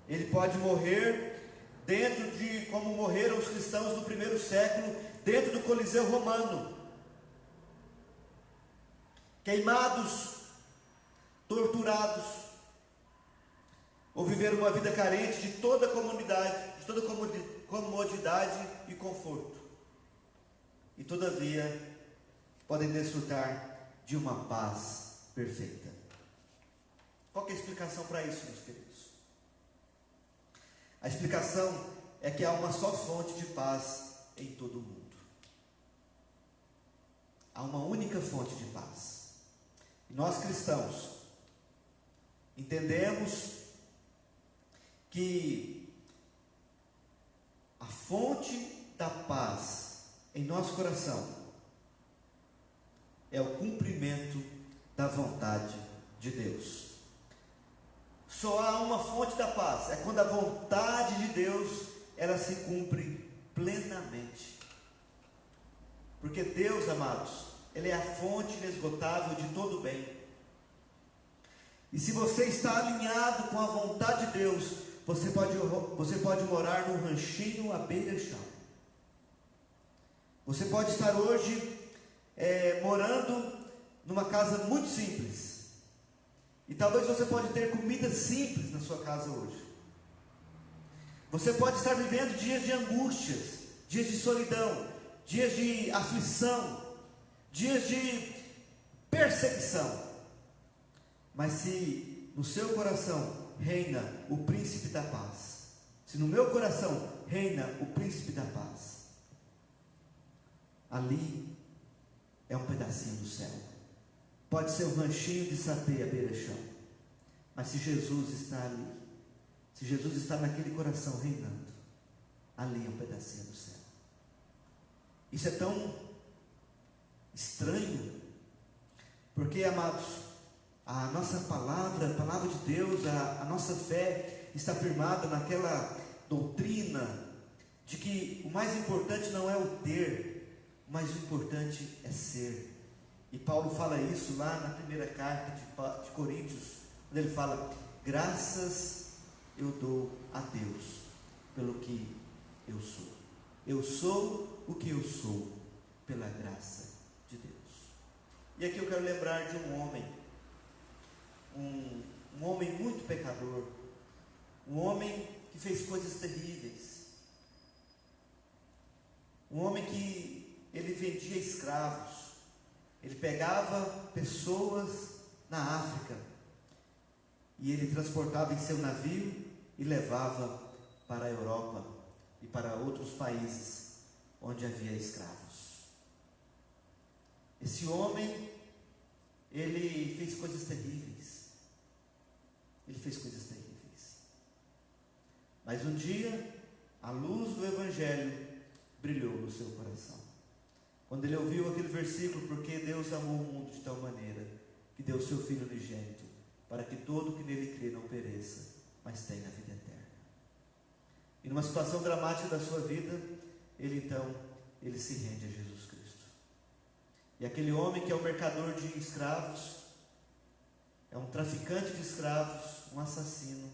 ele pode morrer dentro de como morreram os cristãos no primeiro século, dentro do Coliseu Romano, queimados, torturados, ou viver uma vida carente de toda comunidade, de toda comodidade e conforto, e todavia podem desfrutar de uma paz perfeita. Qual que é a explicação para isso, meus queridos? A explicação é que há uma só fonte de paz em todo o mundo. Há uma única fonte de paz. E nós cristãos entendemos que a fonte da paz em nosso coração é o cumprimento da vontade de Deus. Só há uma fonte da paz, é quando a vontade de Deus, ela se cumpre plenamente. Porque Deus, amados, Ele é a fonte inesgotável de todo o bem. E se você está alinhado com a vontade de Deus, você pode morar num ranchinho à beira-chão. Você pode estar hoje morando numa casa muito simples. E talvez você pode ter comida simples na sua casa hoje. Você pode estar vivendo dias de angústias, dias de solidão, dias de aflição, dias de perseguição. Mas se no seu coração reina o príncipe da paz, se no meu coração reina o príncipe da paz, ali é um pedacinho do céu. Pode ser um ranchinho de sapê à beira-chão, mas se Jesus está ali, se Jesus está naquele coração reinando, ali é um pedacinho do céu. Isso é tão estranho, porque, amados, a nossa palavra, a palavra de Deus, a nossa fé está firmada naquela doutrina de que o mais importante não é o ter, mas o importante é ser. E Paulo fala isso lá na primeira carta de Coríntios, quando ele fala: graças eu dou a Deus pelo que eu sou. Eu sou o que eu sou pela graça de Deus. E aqui eu quero lembrar de um homem, um homem muito pecador, um homem que fez coisas terríveis, um homem que ele vendia escravos. Ele pegava pessoas na África e ele transportava em seu navio e levava para a Europa e para outros países onde havia escravos. Esse homem, ele fez coisas terríveis. Ele fez coisas terríveis. Mas um dia, a luz do Evangelho brilhou no seu coração. Quando ele ouviu aquele versículo: porque Deus amou o mundo de tal maneira que deu o seu Filho unigênito, para que todo que nele crê não pereça, mas tenha a vida eterna. E numa situação dramática da sua vida, ele se rende a Jesus Cristo. E aquele homem que é um mercador de escravos, é um traficante de escravos, um assassino,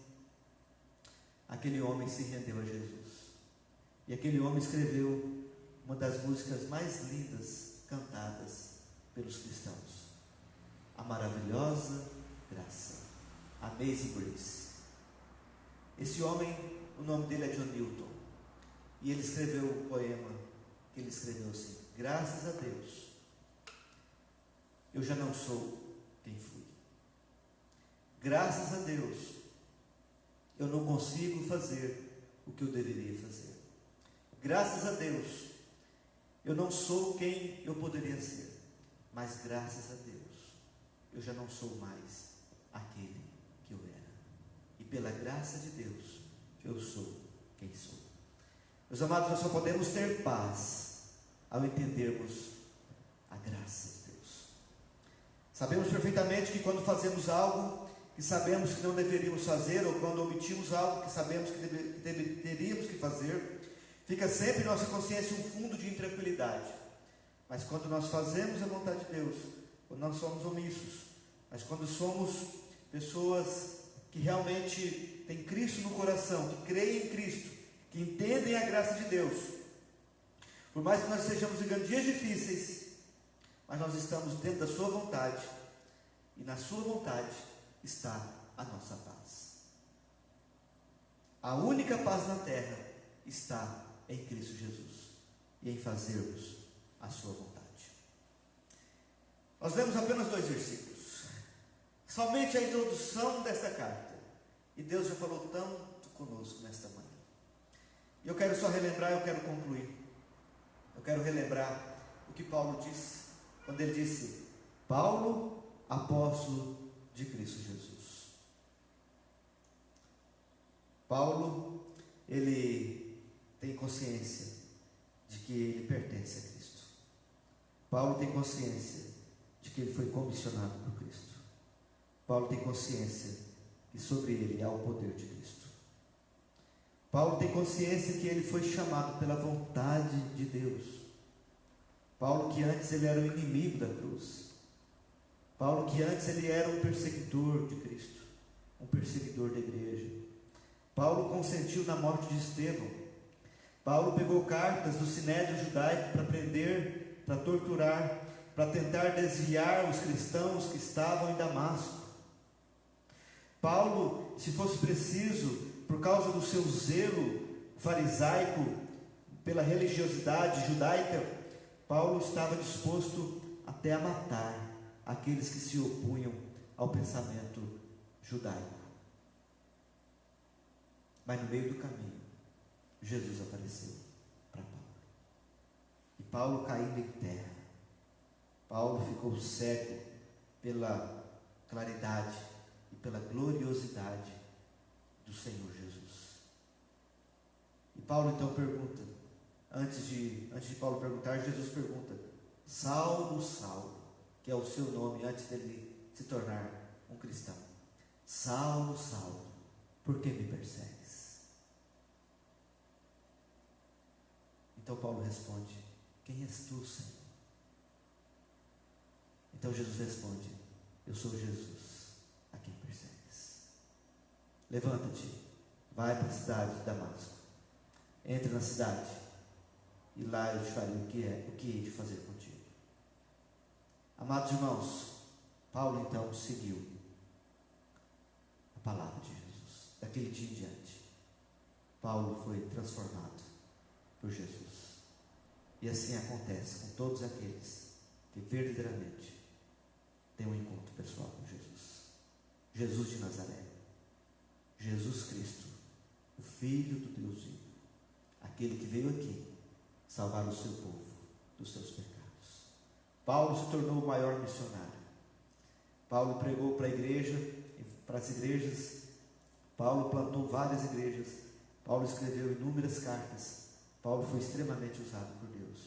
aquele homem se rendeu a Jesus. E aquele homem escreveu uma das músicas mais lindas cantadas pelos cristãos: a maravilhosa graça, Amazing Grace. Esse homem, o nome dele é John Newton, e ele escreveu um poema que ele escreveu assim: graças a Deus, eu já não sou quem fui. Graças a Deus, eu não consigo fazer o que eu deveria fazer. Graças a Deus, eu não sou quem eu poderia ser, mas graças a Deus, eu já não sou mais aquele que eu era. E pela graça de Deus, eu sou quem sou. Meus amados, nós só podemos ter paz ao entendermos a graça de Deus. Sabemos perfeitamente que quando fazemos algo que sabemos que não deveríamos fazer, ou quando omitimos algo que sabemos que teríamos que fazer, fica sempre em nossa consciência um fundo de intranquilidade. Mas quando nós fazemos a vontade de Deus, quando nós somos omissos, mas quando somos pessoas que realmente têm Cristo no coração, que creem em Cristo, que entendem a graça de Deus, por mais que nós estejamos vivendo dias difíceis, mas nós estamos dentro da sua vontade, e na sua vontade está a nossa paz. A única paz na terra está em Cristo Jesus e em fazermos a sua vontade. Nós lemos apenas 2 versículos, somente a introdução desta carta, e Deus já falou tanto conosco nesta manhã. E eu quero só relembrar, eu quero concluir. Eu quero relembrar o que Paulo disse, quando ele disse: Paulo, apóstolo de Cristo Jesus. Paulo, ele tem consciência de que ele pertence a Cristo. Paulo tem consciência de que ele foi comissionado por Cristo. Paulo tem consciência que sobre ele há o poder de Cristo. Paulo tem consciência que ele foi chamado pela vontade de Deus. Paulo, que antes ele era o inimigo da cruz. Paulo, que antes ele era um perseguidor de Cristo, um perseguidor da igreja. Paulo consentiu na morte de Estevão. Paulo pegou cartas do Sinédrio judaico para prender, para torturar, para tentar desviar os cristãos que estavam em Damasco. Paulo, se fosse preciso, por causa do seu zelo farisaico, pela religiosidade judaica, Paulo estava disposto até a matar aqueles que se opunham ao pensamento judaico. Mas no meio do caminho, Jesus apareceu para Paulo. E Paulo caindo em terra, Paulo ficou cego pela claridade e pela gloriosidade do Senhor Jesus. E Paulo então pergunta, antes de Paulo perguntar, Jesus pergunta: Saulo, Saulo, que é o seu nome antes dele se tornar um cristão. Saulo, Saulo, por que me persegues? Então Paulo responde: quem és tu, Senhor? Então Jesus responde: eu sou Jesus, a quem persegues. Levanta-te, vai para a cidade de Damasco, entre na cidade, e lá eu te farei o que hei de fazer contigo. Amados irmãos, Paulo então seguiu a palavra de Jesus. Daquele dia em diante, Paulo foi transformado por Jesus. E assim acontece com todos aqueles que verdadeiramente têm um encontro pessoal com Jesus. Jesus de Nazaré, Jesus Cristo, o Filho do Deus vivo, aquele que veio aqui salvar o seu povo dos seus pecados. Paulo se tornou o maior missionário. Paulo pregou para a igreja, para as igrejas. Paulo plantou várias igrejas. Paulo escreveu inúmeras cartas. Paulo foi extremamente usado por Deus,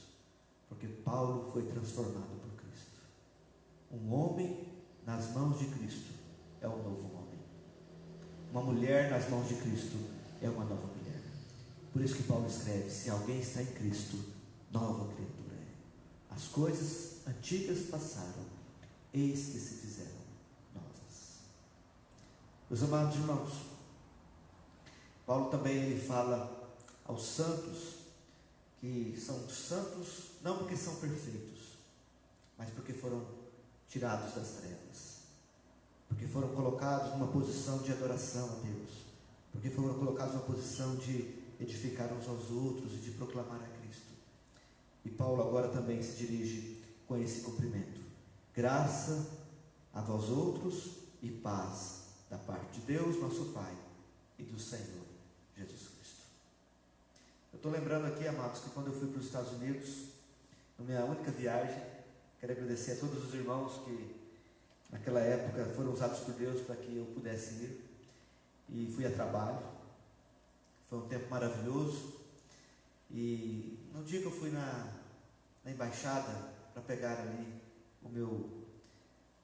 porque Paulo foi transformado por Cristo. Um homem nas mãos de Cristo é um novo homem. Uma mulher nas mãos de Cristo é uma nova mulher. Por isso que Paulo escreve: se alguém está em Cristo, nova criatura é. As coisas antigas passaram, eis que se fizeram novas. Meus amados irmãos, Paulo também ele fala aos santos, que são santos não porque são perfeitos, mas porque foram tirados das trevas, porque foram colocados numa posição de adoração a Deus, porque foram colocados numa posição de edificar uns aos outros e de proclamar a Cristo. E Paulo agora também se dirige com esse cumprimento: graça a vós outros e paz da parte de Deus nosso Pai e do Senhor Jesus Cristo. Eu estou lembrando aqui, amados, que quando eu fui para os Estados Unidos, na minha única viagem, quero agradecer a todos os irmãos que naquela época foram usados por Deus para que eu pudesse ir, e fui a trabalho. Foi um tempo maravilhoso. E no dia que eu fui na embaixada para pegar ali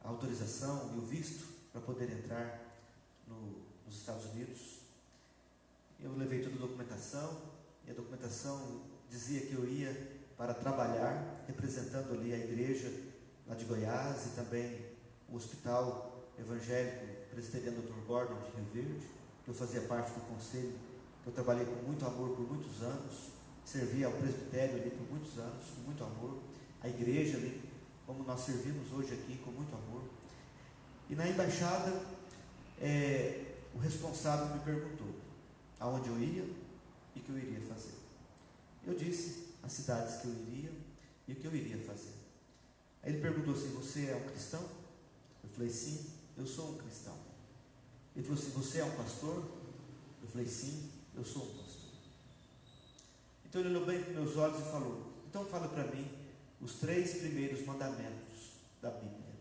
a autorização e o visto para poder entrar nos Estados Unidos, eu levei toda a documentação, e a documentação dizia que eu ia para trabalhar representando ali a igreja lá de Goiás e também o Hospital Evangélico Presbiteriano Dr. Gordon de Rio Verde, que eu fazia parte do conselho, que eu trabalhei com muito amor por muitos anos, servi ao presbitério ali por muitos anos, com muito amor, a igreja ali, como nós servimos hoje aqui, com muito amor. E na embaixada, o responsável me perguntou aonde eu ia e o que eu iria fazer. Eu disse as cidades que eu iria e o que eu iria fazer. Aí ele perguntou assim: você é um cristão? Eu falei: sim, eu sou um cristão. Ele falou assim: você é um pastor? Eu falei: sim, eu sou um pastor. Então ele olhou bem para meus olhos e falou: então fala para mim os 3 primeiros mandamentos da Bíblia.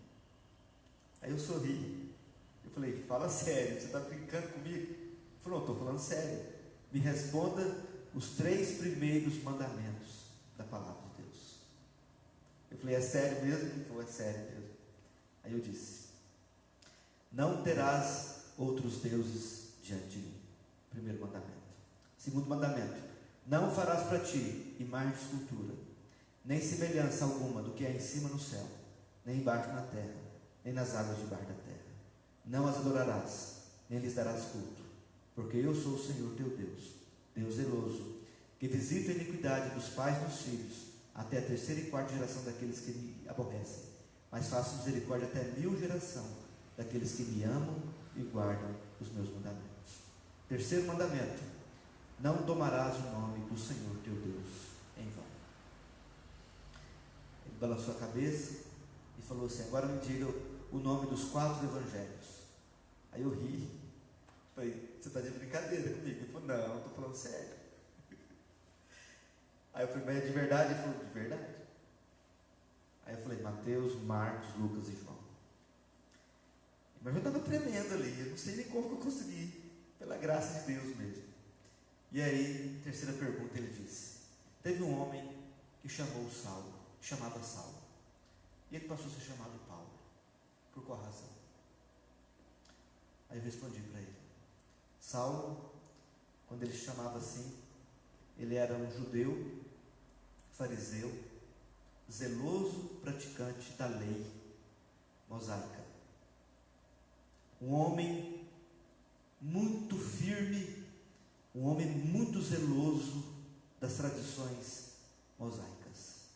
Aí eu sorri. Eu falei: fala sério, você está brincando comigo? Ele falou: não, estou falando sério. Me responda os 3 primeiros mandamentos da palavra de Deus. Eu falei: é sério mesmo? Ele falou: é sério mesmo. Aí eu disse: não terás outros deuses diante de mim. Primeiro mandamento. Segundo mandamento: não farás para ti imagem de escultura, nem semelhança alguma do que é em cima no céu, nem embaixo na terra, nem nas águas debaixo da terra. Não as adorarás, nem lhes darás culto, porque eu sou o Senhor teu Deus, Deus zeloso, que visita a iniquidade dos pais nos filhos, até a terceira e quarta geração daqueles que me aborrecem, mas faço misericórdia até 1000 geração daqueles que me amam e guardam os meus mandamentos. Terceiro mandamento: não tomarás o nome do Senhor teu Deus em vão. Ele balançou a cabeça e falou assim: agora me diga o nome dos 4 evangelhos. Aí eu ri, falei: você está de brincadeira comigo? Ele falou: não, estou falando sério. Aí eu falei: mas é de verdade? Ele falou: de verdade. Aí eu falei: Mateus, Marcos, Lucas e João. Mas eu estava tremendo ali, eu não sei nem como que eu consegui, pela graça de Deus mesmo. E aí, terceira pergunta, ele disse: teve um homem que chamou Saulo, que chamava Saulo, e ele passou a ser chamado Paulo. Por qual razão? Aí eu respondi para ele: Saulo, quando ele se chamava assim, ele era um judeu, fariseu, zeloso praticante da lei mosaica. Um homem muito firme, um homem muito zeloso das tradições mosaicas.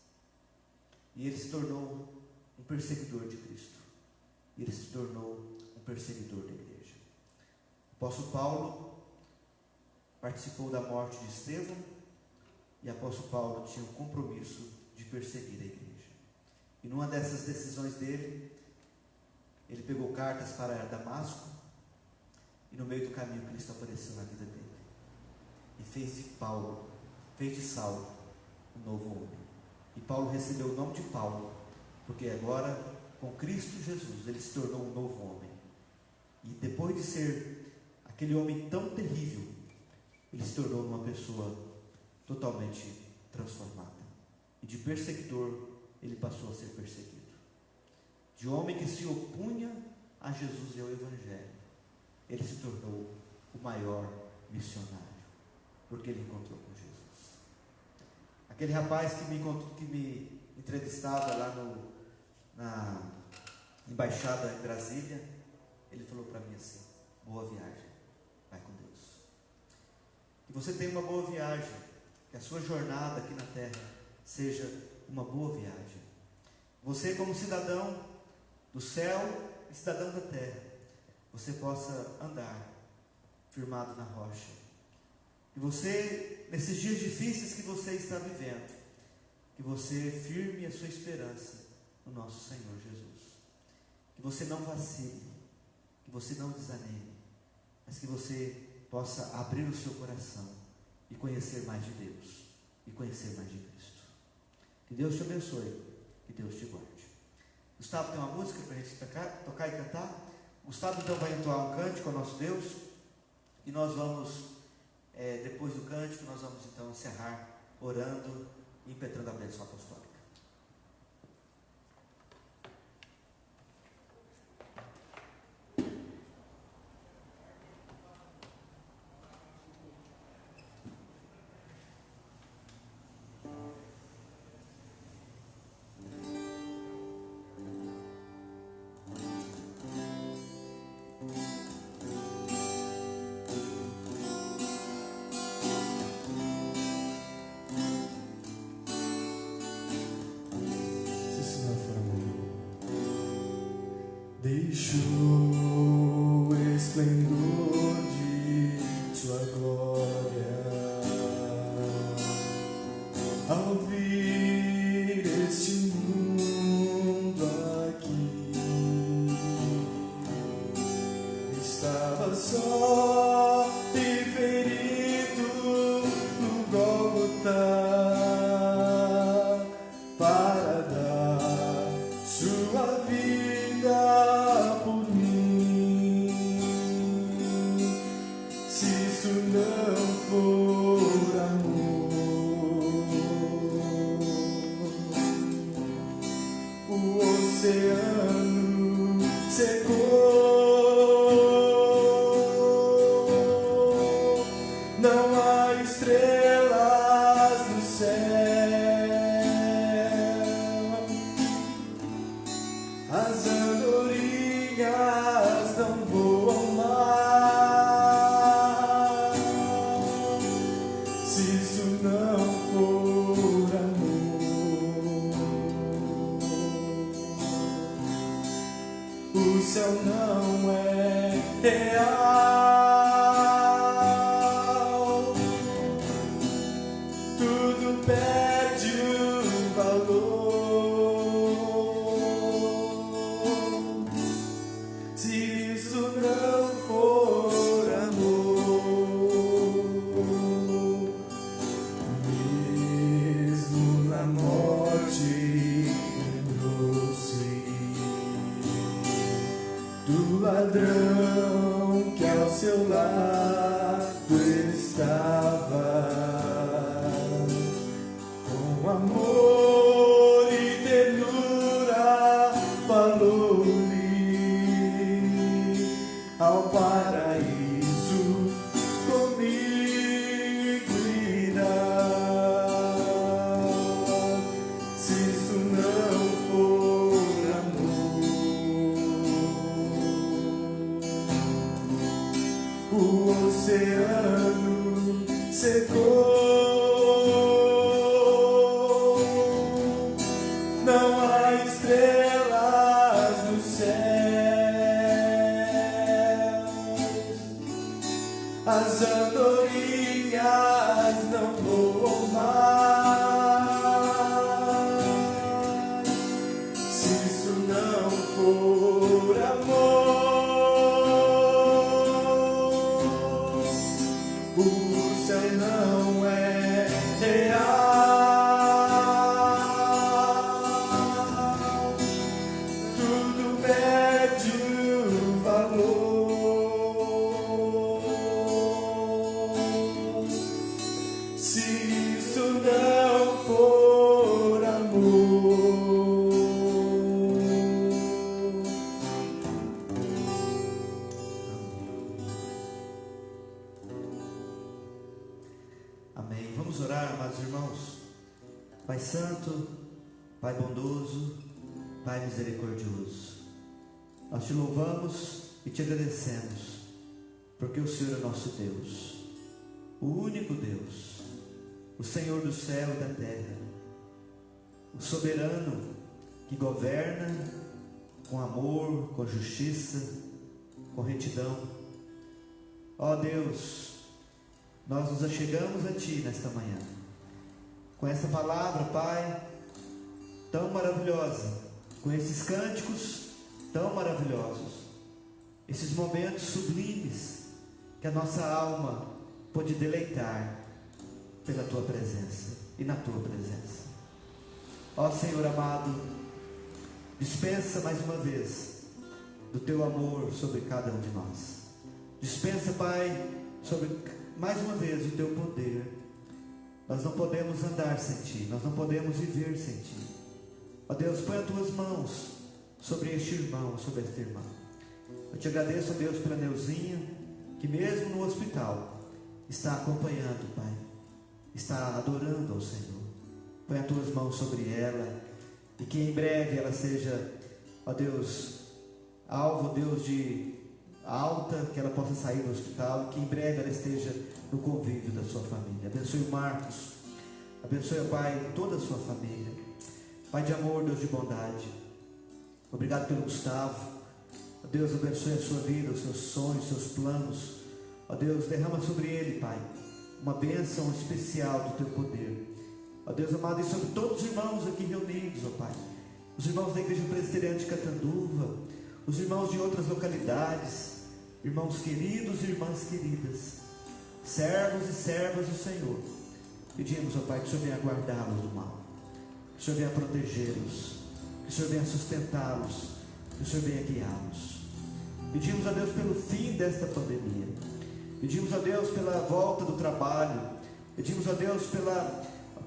E ele se tornou um perseguidor de Cristo. Ele se tornou um perseguidor da igreja. O apóstolo Paulo participou da morte de Estevão, e o apóstolo Paulo tinha um compromisso de perseguir a igreja. E numa dessas decisões dele, ele pegou cartas para Damasco, e no meio do caminho Cristo apareceu na vida dele e fez de Saulo um novo homem. E Paulo recebeu o nome de Paulo, porque agora, com Cristo Jesus, ele se tornou um novo homem. E depois de ser aquele homem tão terrível, ele se tornou uma pessoa totalmente transformada. E de perseguidor, ele passou a ser perseguido. De homem que se opunha a Jesus e ao Evangelho, ele se tornou o maior missionário, porque ele encontrou com Jesus. Aquele rapaz que me entrevistava lá na embaixada em Brasília, ele falou para mim assim: boa viagem, vai com Deus. Que você tenha uma boa viagem, que a sua jornada aqui na terra seja uma boa viagem. Você, como cidadão do céu e cidadão da terra, você possa andar firmado na rocha. Que você, nesses dias difíceis que você está vivendo, que você firme a sua esperança no nosso Senhor Jesus. Que você não vacile, que você não desanime, mas que você possa abrir o seu coração e conhecer mais de Deus, e conhecer mais de Cristo. Que Deus te abençoe, que Deus te guarde. Gustavo tem uma música para a gente tocar e cantar. Gustavo então vai entoar um cântico ao nosso Deus, e nós vamos, depois do cântico, nós vamos então encerrar orando e impetrando a bênção apostólica. Deixo o esplendor de sua glória ao vir este mundo aqui. Estava só e ferido no Gólgota para dar sua vida por mim. Se isso não for amor, o oceano secou. O céu não é real, tudo perde o valor. Se isso não for amor, mesmo na morte lembrou-se do ladrão que ao seu lado estava, com amor e ternura falou-lhe: ao paraíso comigo irá. Se isso não for amor, o oceano secou, não há estrelas no céu, as andorinhas não voam mais. Se isso não for amor, o céu não é real, tudo perde o valor. Se isso não for amor. Amém. Vamos orar, amados irmãos. Pai Santo, Pai bondoso, Pai misericordioso, nós te louvamos e te agradecemos, porque o Senhor é nosso Deus, o único Deus, o Senhor do céu e da terra, o soberano que governa com amor, com justiça, com retidão. Ó Deus, nós nos achegamos a Ti nesta manhã, com essa palavra, Pai, tão maravilhosa, com esses cânticos tão maravilhosos, esses momentos sublimes que a nossa alma pôde deleitar pela Tua presença e na Tua presença. Ó Senhor amado, dispensa mais uma vez do Teu amor sobre cada um de nós. Dispensa, Pai, sobre mais uma vez o Teu poder. Nós não podemos andar sem Ti, nós não podemos viver sem Ti. Ó Deus, põe as Tuas mãos sobre este irmão, sobre esta irmã. Eu te agradeço, ó Deus, pela Neuzinha, que mesmo no hospital está acompanhando, Pai, está adorando ao Senhor. Põe as Tuas mãos sobre ela, e que em breve ela seja, ó Deus, alvo, Deus, de alta, que ela possa sair do hospital, e que em breve ela esteja no convívio da sua família. Abençoe o Marcos, abençoe, Pai, toda a sua família. Pai de amor, Deus de bondade, obrigado pelo Gustavo. Ó Deus, abençoe a sua vida, os seus sonhos, os seus planos. Ó Deus, derrama sobre ele, Pai, uma bênção especial do Teu poder. Ó Deus amado, e sobre todos os irmãos aqui reunidos, ó Pai, os irmãos da Igreja Presbiteriana de Catanduva, os irmãos de outras localidades, irmãos queridos e irmãs queridas, servos e servas do Senhor, pedimos, ó Pai, que o Senhor venha guardá-los do mal, que o Senhor venha protegê-los, que o Senhor venha sustentá-los, que o Senhor venha guiá-los. Pedimos a Deus pelo fim desta pandemia, pedimos a Deus pela volta do trabalho, pedimos a Deus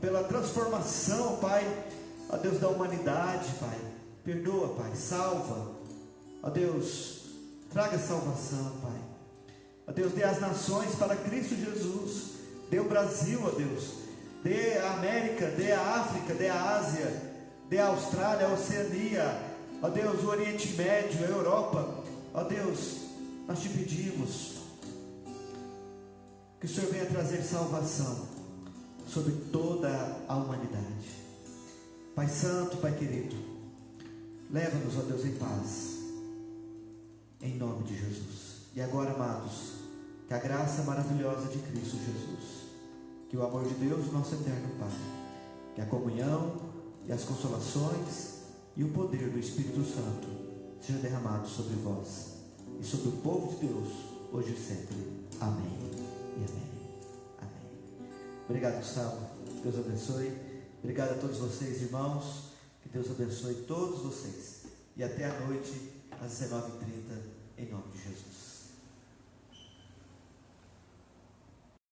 pela transformação, Pai, ó Deus, da humanidade, Pai. Perdoa, Pai, salva, ó Deus, traga salvação, Pai. Ó Deus, dê as nações para Cristo Jesus, dê o Brasil, ó Deus, dê a América, dê a África, dê a Ásia, dê a Austrália, a Oceania, ó Deus, o Oriente Médio, a Europa. Ó Deus, nós te pedimos que o Senhor venha trazer salvação sobre toda a humanidade. Pai Santo, Pai querido, leva-nos, ó Deus, em paz. em nome de Jesus. E agora, amados, que a graça maravilhosa de Cristo Jesus, que o amor de Deus, nosso eterno Pai, que a comunhão e as consolações e o poder do Espírito Santo seja derramado sobre vós e sobre o povo de Deus, hoje e sempre. Amém e amém. Amém. Obrigado, Gustavo. Deus abençoe. Obrigado a todos vocês, irmãos. Que Deus abençoe todos vocês. E até a noite, às 19h30, em nome de Jesus.